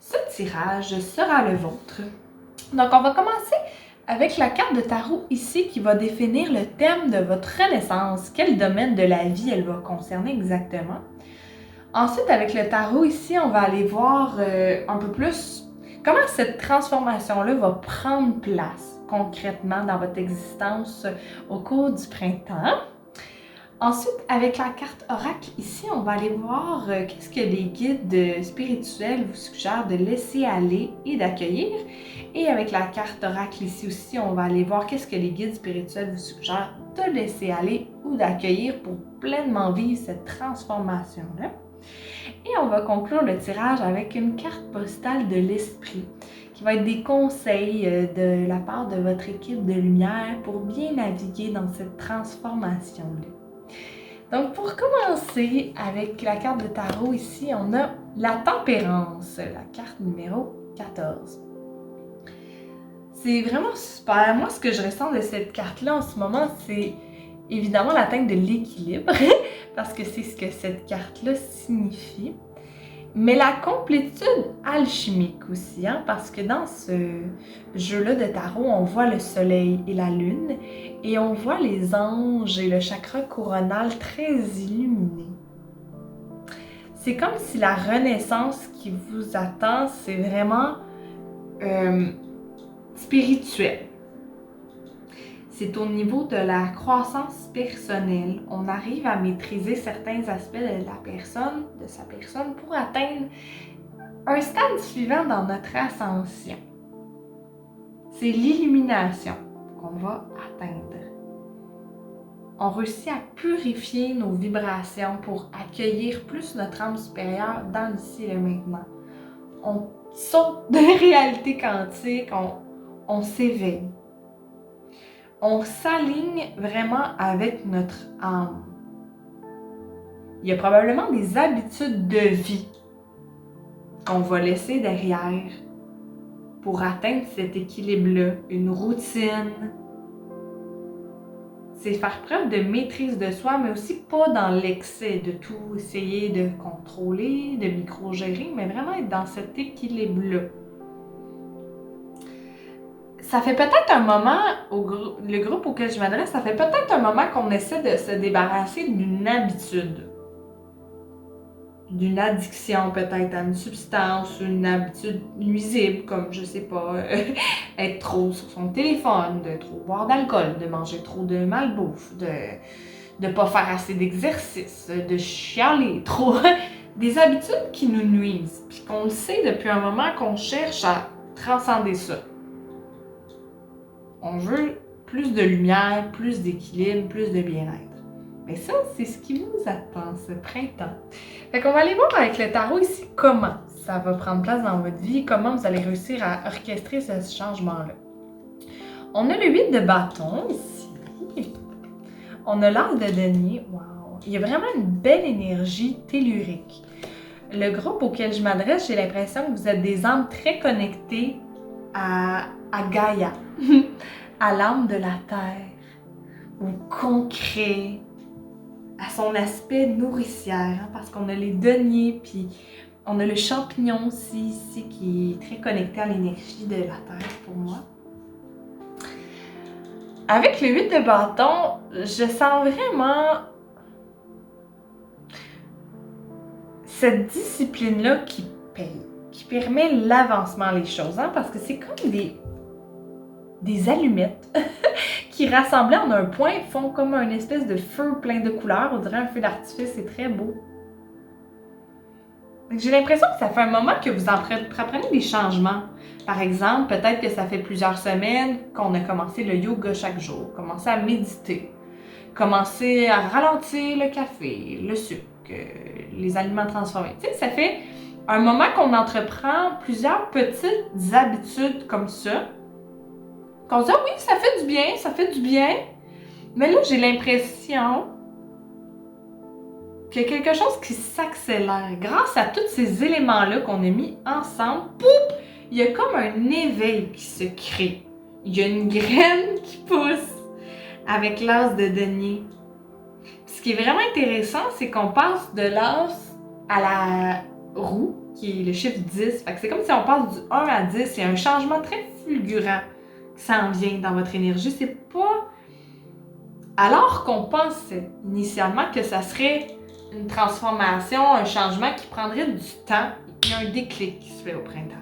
ce tirage sera le vôtre. Donc, on va commencer avec la carte de tarot ici qui va définir le thème de votre renaissance. Quel domaine de la vie elle va concerner exactement? Ensuite, avec le tarot ici, on va aller voir un peu plus comment cette transformation-là va prendre place concrètement dans votre existence au cours du printemps. Ensuite, avec la carte oracle ici, on va aller voir qu'est-ce que les guides spirituels vous suggèrent de laisser aller et d'accueillir. Et avec la carte oracle ici aussi, on va aller voir qu'est-ce que les guides spirituels vous suggèrent de laisser aller ou d'accueillir pour pleinement vivre cette transformation-là. Et on va conclure le tirage avec une carte postale de l'esprit qui va être des conseils de la part de votre équipe de lumière pour bien naviguer dans cette transformation-là. Donc, pour commencer avec la carte de tarot ici, on a la tempérance, la carte numéro 14. C'est vraiment super. Moi, ce que je ressens de cette carte-là en ce moment, c'est évidemment l'atteinte de l'équilibre, parce que c'est ce que cette carte-là signifie. Mais la complétude alchimique aussi, parce que dans ce jeu-là de tarot, on voit le soleil et la lune, et on voit les anges et le chakra coronal très illuminés. C'est comme si la renaissance qui vous attend, c'est vraiment spirituel. C'est au niveau de la croissance personnelle. On arrive à maîtriser certains aspects de sa personne pour atteindre un stade suivant dans notre ascension. C'est l'illumination qu'on va atteindre. On réussit à purifier nos vibrations pour accueillir plus notre âme supérieure dans l'ici et le maintenant. On saute de réalité quantique, on s'éveille. On s'aligne vraiment avec notre âme. Il y a probablement des habitudes de vie qu'on va laisser derrière pour atteindre cet équilibre-là, une routine. C'est faire preuve de maîtrise de soi, mais aussi pas dans l'excès, de tout essayer de contrôler, de micro-gérer, mais vraiment être dans cet équilibre-là. Ça fait peut-être un moment, le groupe auquel je m'adresse, ça fait peut-être un moment qu'on essaie de se débarrasser d'une habitude. D'une addiction peut-être à une substance, une habitude nuisible, comme, je sais pas, être trop sur son téléphone, de trop boire d'alcool, de manger trop de malbouffe, de pas faire assez d'exercice, de chialer trop. Des habitudes qui nous nuisent, puis qu'on le sait depuis un moment qu'on cherche à transcender ça. On veut plus de lumière, plus d'équilibre, plus de bien-être. Mais ça, c'est ce qui vous attend ce printemps. Fait qu'on va aller voir avec le tarot ici comment ça va prendre place dans votre vie, comment vous allez réussir à orchestrer ce changement-là. On a le 8 de bâton ici. On a l'as de denier. Wow! Il y a vraiment une belle énergie tellurique. Le groupe auquel je m'adresse, j'ai l'impression que vous êtes des âmes très connectées à Gaïa, à l'âme de la terre, au concret, à son aspect nourricière, parce qu'on a les deniers, puis on a le champignon aussi ici qui est très connecté à l'énergie de la terre pour moi. Avec le 8 de bâton, je sens vraiment cette discipline-là qui paye, qui permet l'avancement des choses, parce que c'est comme des allumettes qui rassemblées en un point font comme une espèce de feu plein de couleurs. On dirait un feu d'artifice, c'est très beau. J'ai l'impression que ça fait un moment que vous entreprenez des changements. Par exemple, peut-être que ça fait plusieurs semaines qu'on a commencé le yoga chaque jour, commencé à méditer, commencé à ralentir le café, le sucre, les aliments transformés. Tu sais, ça fait un moment qu'on entreprend plusieurs petites habitudes comme ça, qu'on se dit, ah oui, ça fait du bien. Mais là, j'ai l'impression qu'il y a quelque chose qui s'accélère. Grâce à tous ces éléments-là qu'on a mis ensemble, pouf, il y a comme un éveil qui se crée. Il y a une graine qui pousse avec l'as de denier. Puis ce qui est vraiment intéressant, c'est qu'on passe de l'as à la roue, qui est le chiffre 10. Fait que c'est comme si on passe du 1 à 10. Il y a un changement très fulgurant qui s'en vient dans votre énergie. C'est pas... Alors qu'on pensait initialement que ça serait une transformation, un changement qui prendrait du temps, il y a un déclic qui se fait au printemps.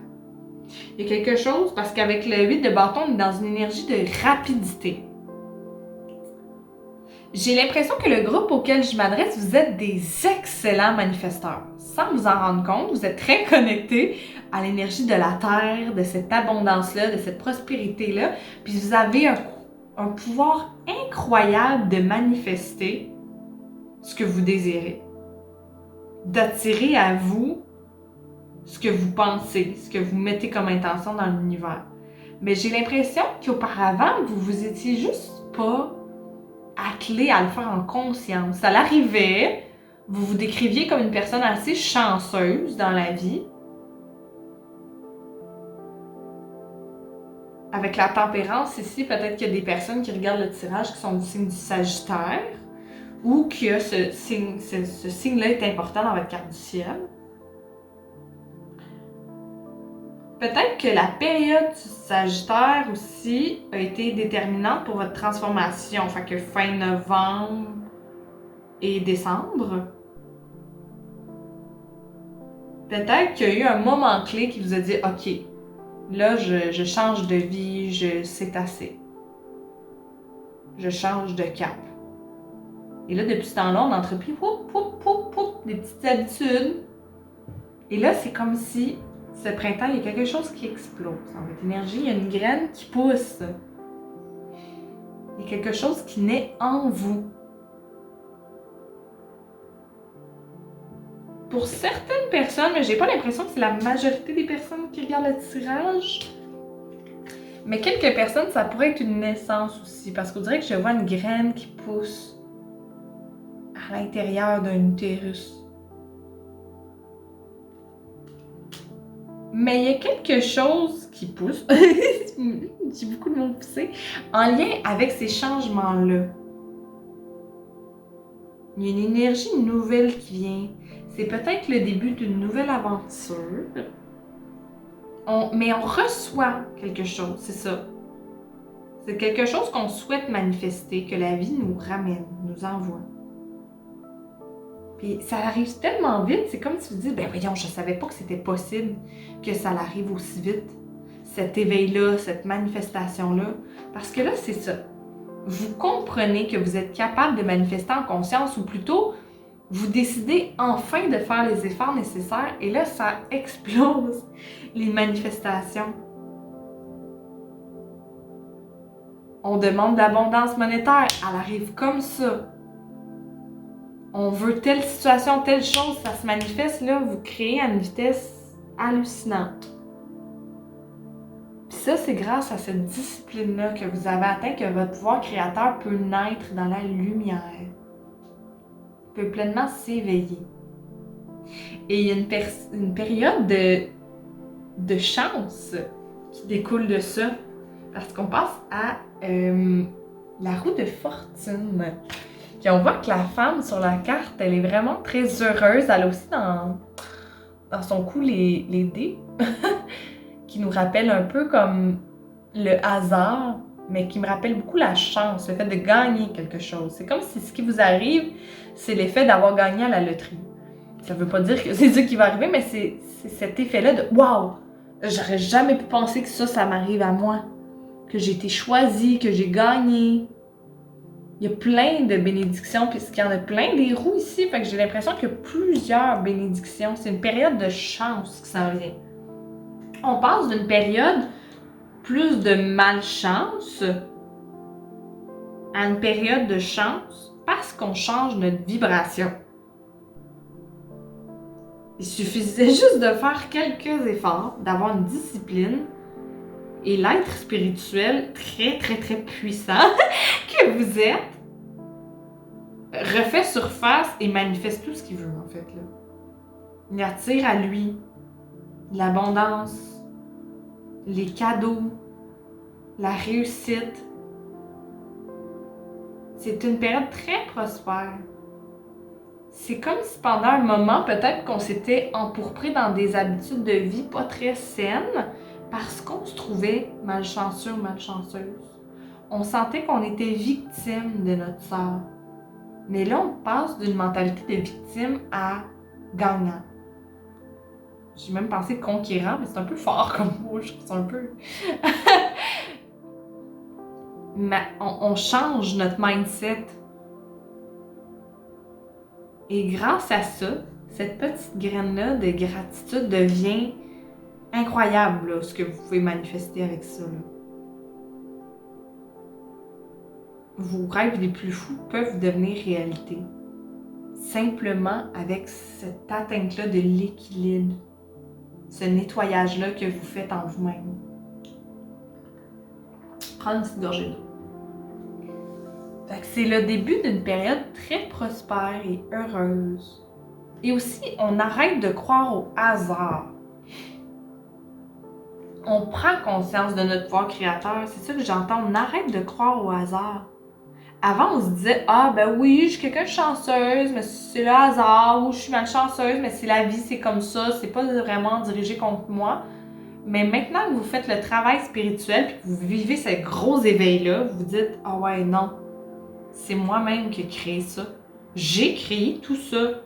Il y a quelque chose, parce qu'avec le 8 de bâton, on est dans une énergie de rapidité. J'ai l'impression que le groupe auquel je m'adresse, vous êtes des excellents manifesteurs. Sans vous en rendre compte, vous êtes très connectés à l'énergie de la Terre, de cette abondance-là, de cette prospérité-là. Puis vous avez un pouvoir incroyable de manifester ce que vous désirez. D'attirer à vous ce que vous pensez, ce que vous mettez comme intention dans l'univers. Mais j'ai l'impression qu'auparavant, vous étiez juste pas attelé à le faire en conscience. Ça l'arrivait, vous vous décriviez comme une personne assez chanceuse dans la vie. Avec la tempérance ici, peut-être qu'il y a des personnes qui regardent le tirage qui sont du signe du Sagittaire ou que ce signe-là est important dans votre carte du ciel. Peut-être que la période du Sagittaire aussi a été déterminante pour votre transformation. Fait que fin novembre et décembre. Peut-être qu'il y a eu un moment clé qui vous a dit « Ok, là, je change de vie, c'est assez. Je change de cap. » Et là, depuis ce temps-là, on a entrepris des petites habitudes. Et là, c'est comme si ce printemps, il y a quelque chose qui explose dans votre énergie. Il y a une graine qui pousse. Il y a quelque chose qui naît en vous. Pour certaines personnes, mais j'ai pas l'impression que c'est la majorité des personnes qui regardent le tirage, mais quelques personnes, ça pourrait être une naissance aussi, parce qu'on dirait que je vois une graine qui pousse à l'intérieur d'un utérus. Mais il y a quelque chose qui pousse, j'ai beaucoup de mots poussés, en lien avec ces changements-là. Il y a une énergie nouvelle qui vient. C'est peut-être le début d'une nouvelle aventure. Mais on reçoit quelque chose, c'est ça. C'est quelque chose qu'on souhaite manifester, que la vie nous ramène, nous envoie. Puis ça arrive tellement vite, c'est comme si tu dis, ben voyons, je savais pas que c'était possible que ça arrive aussi vite. Cet éveil-là, cette manifestation-là. Parce que là, c'est ça. Vous comprenez que vous êtes capable de manifester en conscience, ou plutôt, vous décidez enfin de faire les efforts nécessaires, et là, ça explose les manifestations. On demande d'abondance monétaire, elle arrive comme ça. On veut telle situation, telle chose, ça se manifeste, là, vous créez à une vitesse hallucinante. Puis ça, c'est grâce à cette discipline-là que vous avez atteint que votre pouvoir créateur peut naître dans la lumière, peut pleinement s'éveiller. Et il y a une période de chance qui découle de ça, parce qu'on passe à la roue de fortune. Puis on voit que la femme sur la carte, elle est vraiment très heureuse. Elle a aussi dans son cou les dés, qui nous rappellent un peu comme le hasard, mais qui me rappelle beaucoup la chance, le fait de gagner quelque chose. C'est comme si ce qui vous arrive, c'est l'effet d'avoir gagné à la loterie. Ça veut pas dire que c'est ça qui va arriver, mais c'est cet effet-là de « Wow! J'aurais jamais pu penser que ça m'arrive à moi. Que j'ai été choisie, que j'ai gagné. » Il y a plein de bénédictions, puisqu'il y en a plein des roues ici, fait que j'ai l'impression qu'il y a plusieurs bénédictions. C'est une période de chance qui s'en vient. On passe d'une période plus de malchance à une période de chance parce qu'on change notre vibration. Il suffisait juste de faire quelques efforts, d'avoir une discipline, et l'être spirituel très, très, très puissant que vous êtes refait surface et manifeste tout ce qu'il veut, en fait, là. Il attire à lui l'abondance, les cadeaux, la réussite. C'est une période très prospère. c'est comme si pendant un moment, peut-être qu'on s'était empourpré dans des habitudes de vie pas très saines parce qu'on se trouvait malchanceux ou malchanceuse. On sentait qu'on était victime de notre sort. Mais là, on passe d'une mentalité de victime à gagnant. J'ai même pensé conquérant, mais c'est un peu fort comme mot, je trouve ça un peu... Mais on change notre mindset. Et grâce à ça, cette petite graine-là de gratitude devient incroyable, là, ce que vous pouvez manifester avec ça. Là. Vos rêves les plus fous peuvent devenir réalité. Simplement avec cette atteinte-là de l'équilibre, ce nettoyage-là que vous faites en vous-même. Prendre une petite gorgée d'eau. Fait que c'est le début d'une période très prospère et heureuse. Et aussi, on arrête de croire au hasard. On prend conscience de notre pouvoir créateur. C'est ça que j'entends. On arrête de croire au hasard. Avant, on se disait « Ah, ben oui, je suis quelqu'un de chanceuse, mais c'est le hasard. » Ou « Je suis malchanceuse, mais c'est la vie, c'est comme ça. C'est pas vraiment dirigé contre moi. » Mais maintenant que vous faites le travail spirituel et que vous vivez ce gros éveil-là, vous dites « Ah ouais, non. C'est moi-même qui ai créé ça. J'ai créé tout ça.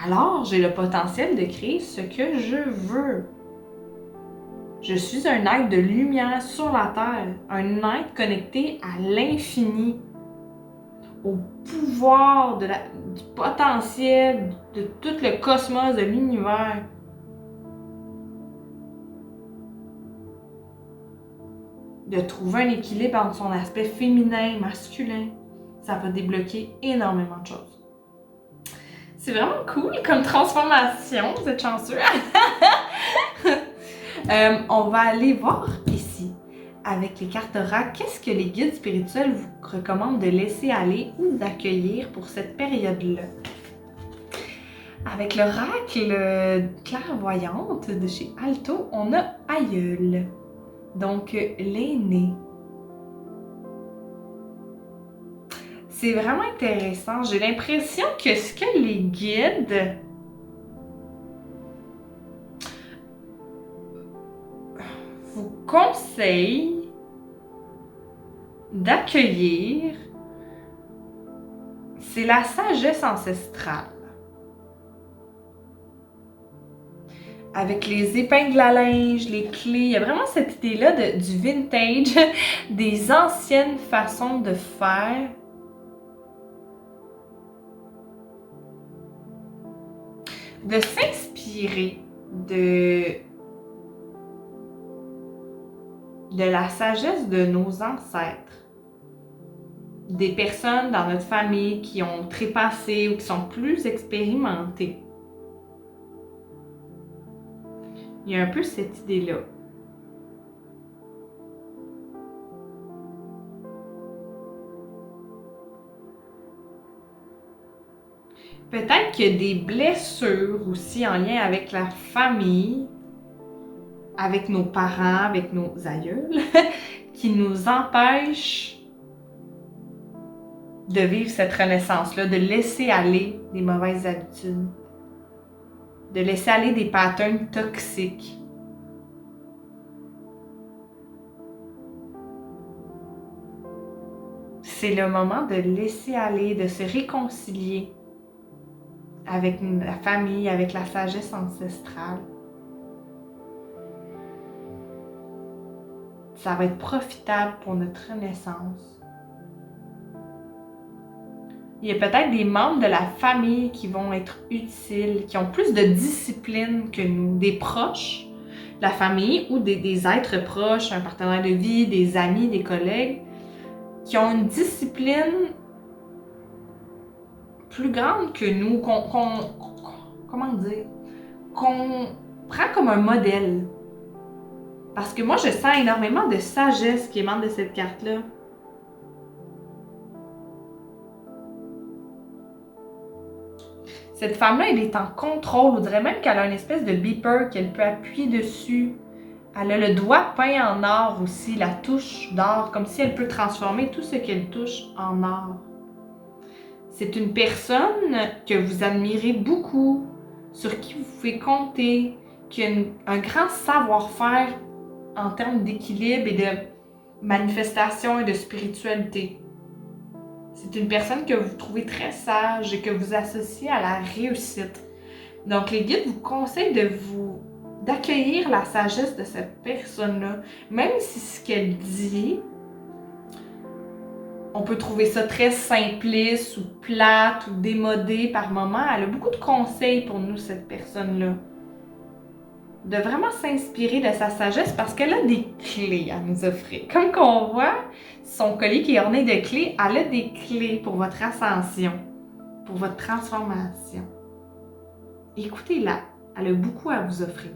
Alors, j'ai le potentiel de créer ce que je veux. Je suis un être de lumière sur la Terre, un être connecté à l'infini, au pouvoir du potentiel de tout le cosmos, de l'univers. De trouver un équilibre entre son aspect féminin et masculin, ça va débloquer énormément de choses. C'est vraiment cool comme transformation, vous êtes chanceux. On va aller voir ici, avec les cartes oracle, qu'est-ce que les guides spirituels vous recommandent de laisser aller ou d'accueillir pour cette période-là. Avec l'oracle clairvoyante de chez Alto, on a Aïeul, donc l'aîné. C'est vraiment intéressant. J'ai l'impression que ce que les guides vous conseillent d'accueillir, c'est la sagesse ancestrale. Avec les épingles à linge, les clés, il y a vraiment cette idée-là du vintage, des anciennes façons de faire. De s'inspirer de la sagesse de nos ancêtres, des personnes dans notre famille qui ont trépassé ou qui sont plus expérimentées. Il y a un peu cette idée-là. Peut-être qu'il y a des blessures aussi en lien avec la famille, avec nos parents, avec nos aïeuls, qui nous empêchent de vivre cette renaissance-là, de laisser aller des mauvaises habitudes, de laisser aller des patterns toxiques. C'est le moment de laisser aller, de se réconcilier avec la famille, avec la sagesse ancestrale. Ça va être profitable pour notre renaissance. Il y a peut-être des membres de la famille qui vont être utiles, qui ont plus de discipline que nous, des proches de la famille ou des êtres proches, un partenaire de vie, des amis, des collègues, qui ont une discipline plus grande que nous, comment dire, qu'on prend comme un modèle. Parce que moi, je sens énormément de sagesse qui émane de cette carte-là. Cette femme-là, elle est en contrôle. On dirait même qu'elle a une espèce de beeper qu'elle peut appuyer dessus. Elle a le doigt peint en or aussi, la touche d'or, comme si elle peut transformer tout ce qu'elle touche en or. C'est une personne que vous admirez beaucoup, sur qui vous pouvez compter, qui a un grand savoir-faire en termes d'équilibre et de manifestation et de spiritualité. C'est une personne que vous trouvez très sage et que vous associez à la réussite. Donc, les guides vous conseillent d'accueillir la sagesse de cette personne-là, même si ce qu'elle dit, on peut trouver ça très simpliste ou plate ou démodé par moment. Elle a beaucoup de conseils pour nous, cette personne-là. De vraiment s'inspirer de sa sagesse parce qu'elle a des clés à nous offrir. Comme qu'on voit, son collier qui est orné de clés, elle a des clés pour votre ascension, pour votre transformation. Écoutez-la, elle a beaucoup à vous offrir.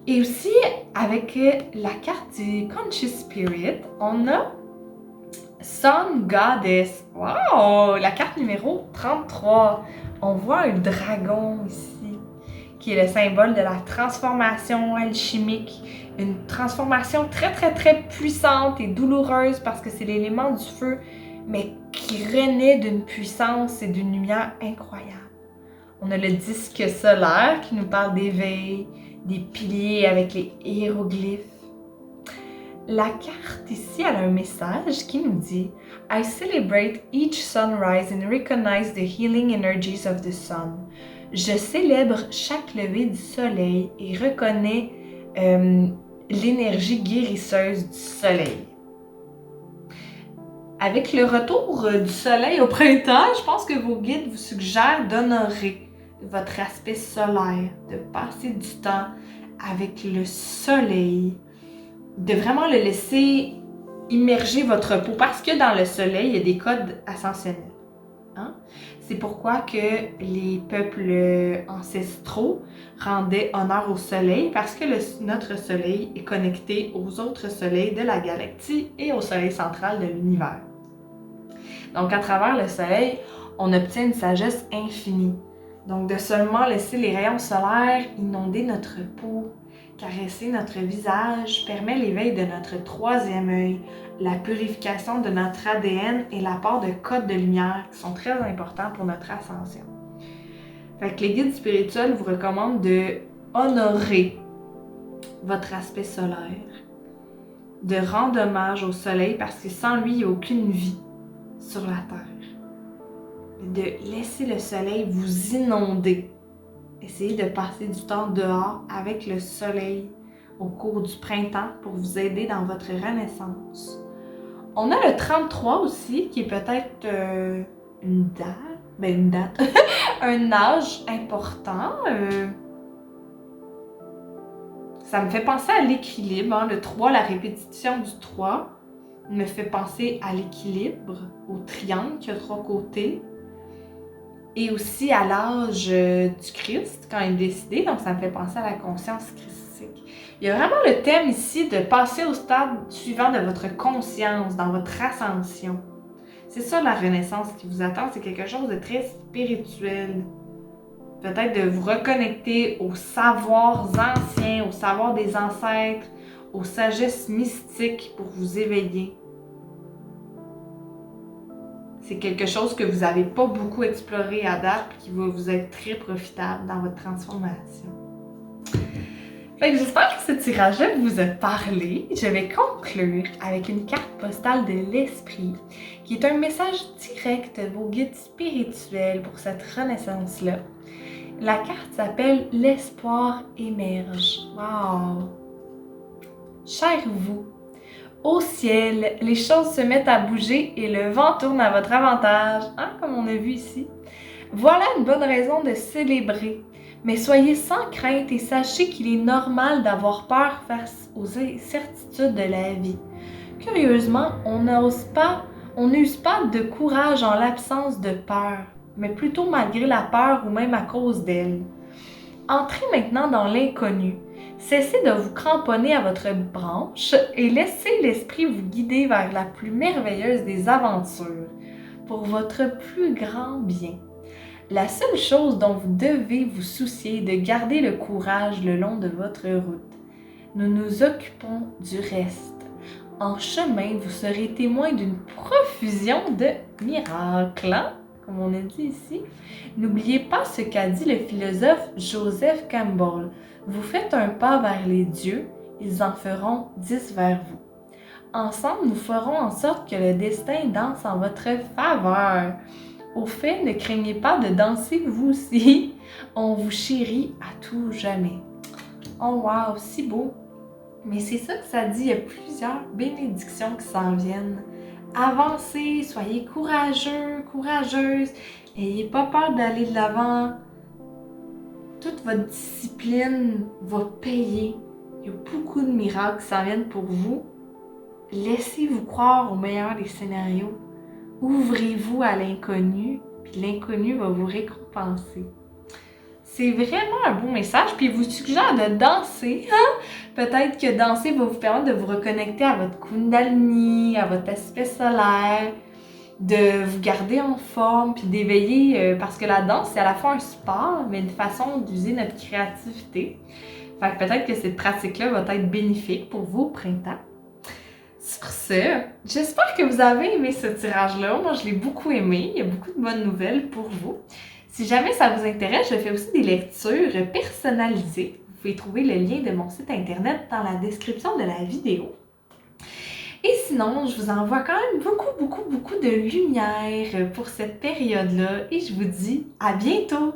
Et aussi, avec la carte du Conscious Spirit, on a Sun Goddess. Wow! La carte numéro 33. On voit un dragon ici, qui est le symbole de la transformation alchimique. Une transformation très, très, très puissante et douloureuse parce que c'est l'élément du feu, mais qui renaît d'une puissance et d'une lumière incroyable. On a le disque solaire qui nous parle d'éveil, des piliers avec les hiéroglyphes. La carte ici, elle a un message qui nous dit « I celebrate each sunrise and recognize the healing energies of the sun. » Je célèbre chaque lever du soleil et reconnais l'énergie guérisseuse du soleil. Avec le retour du soleil au printemps, je pense que vos guides vous suggèrent d'honorer votre aspect solaire, de passer du temps avec le soleil, de vraiment le laisser immerger votre peau parce que dans le soleil, il y a des codes ascensionnels. Hein? C'est pourquoi que les peuples ancestraux rendaient honneur au soleil parce que notre soleil est connecté aux autres soleils de la galaxie et au soleil central de l'univers. Donc à travers le soleil, on obtient une sagesse infinie. Donc de seulement laisser les rayons solaires inonder notre peau, caresser notre visage, permet l'éveil de notre troisième œil, la purification de notre ADN et l'apport de codes de lumière qui sont très importants pour notre ascension. Fait que les guides spirituels vous recommandent de honorer votre aspect solaire, de rendre hommage au soleil parce que sans lui, il n'y a aucune vie sur la Terre. De laisser le soleil vous inonder. Essayez de passer du temps dehors avec le soleil au cours du printemps pour vous aider dans votre renaissance. On a le 33 aussi, qui est peut-être une date, un âge important. Ça me fait penser à l'équilibre. Hein? Le 3, la répétition du 3, me fait penser à l'équilibre, au triangle qui a 3 côtés. Et aussi à l'âge du Christ, quand il est décédé, donc ça me fait penser à la conscience christique. Il y a vraiment le thème ici de passer au stade suivant de votre conscience, dans votre ascension. C'est ça la renaissance qui vous attend, c'est quelque chose de très spirituel. Peut-être de vous reconnecter aux savoirs anciens, aux savoirs des ancêtres, aux sagesses mystiques pour vous éveiller. C'est quelque chose que vous n'avez pas beaucoup exploré à date et qui va vous être très profitable dans votre transformation. Fait que j'espère que ce tirage-là vous a parlé. Je vais conclure avec une carte postale de l'esprit qui est un message direct de vos guides spirituels pour cette renaissance-là. La carte s'appelle « L'espoir émerge ». Wow! Cher vous, au ciel, les choses se mettent à bouger et le vent tourne à votre avantage, hein, comme on a vu ici. Voilà une bonne raison de célébrer. Mais soyez sans crainte et sachez qu'il est normal d'avoir peur face aux incertitudes de la vie. Curieusement, on n'use pas de courage en l'absence de peur, mais plutôt malgré la peur ou même à cause d'elle. Entrez maintenant dans l'inconnu. Cessez de vous cramponner à votre branche et laissez l'esprit vous guider vers la plus merveilleuse des aventures, pour votre plus grand bien. La seule chose dont vous devez vous soucier est de garder le courage le long de votre route. Nous nous occupons du reste. En chemin, vous serez témoin d'une profusion de miracles, hein, comme on a dit ici. N'oubliez pas ce qu'a dit le philosophe Joseph Campbell. Vous faites un pas vers les dieux, ils en feront 10 vers vous. Ensemble, nous ferons en sorte que le destin danse en votre faveur. Au fait, ne craignez pas de danser vous aussi. On vous chérit à tout jamais. Oh wow, si beau! Mais c'est ça que ça dit, il y a plusieurs bénédictions qui s'en viennent. Avancez, soyez courageux, courageuse, n'ayez pas peur d'aller de l'avant. Toute votre discipline va payer. Il y a beaucoup de miracles qui s'en viennent pour vous. Laissez-vous croire au meilleur des scénarios. Ouvrez-vous à l'inconnu, puis l'inconnu va vous récompenser. C'est vraiment un beau message, puis il vous suggère de danser. Hein? Peut-être que danser va vous permettre de vous reconnecter à votre Kundalini, à votre aspect solaire, de vous garder en forme, puis d'éveiller, parce que la danse, c'est à la fois un sport, mais une façon d'user notre créativité. Fait que peut-être que cette pratique-là va être bénéfique pour vous au printemps. Sur ce, j'espère que vous avez aimé ce tirage-là. Moi, je l'ai beaucoup aimé. Il y a beaucoup de bonnes nouvelles pour vous. Si jamais ça vous intéresse, je fais aussi des lectures personnalisées. Vous pouvez trouver le lien de mon site internet dans la description de la vidéo. Et sinon, je vous envoie quand même beaucoup de lumière pour cette période-là et je vous dis à bientôt!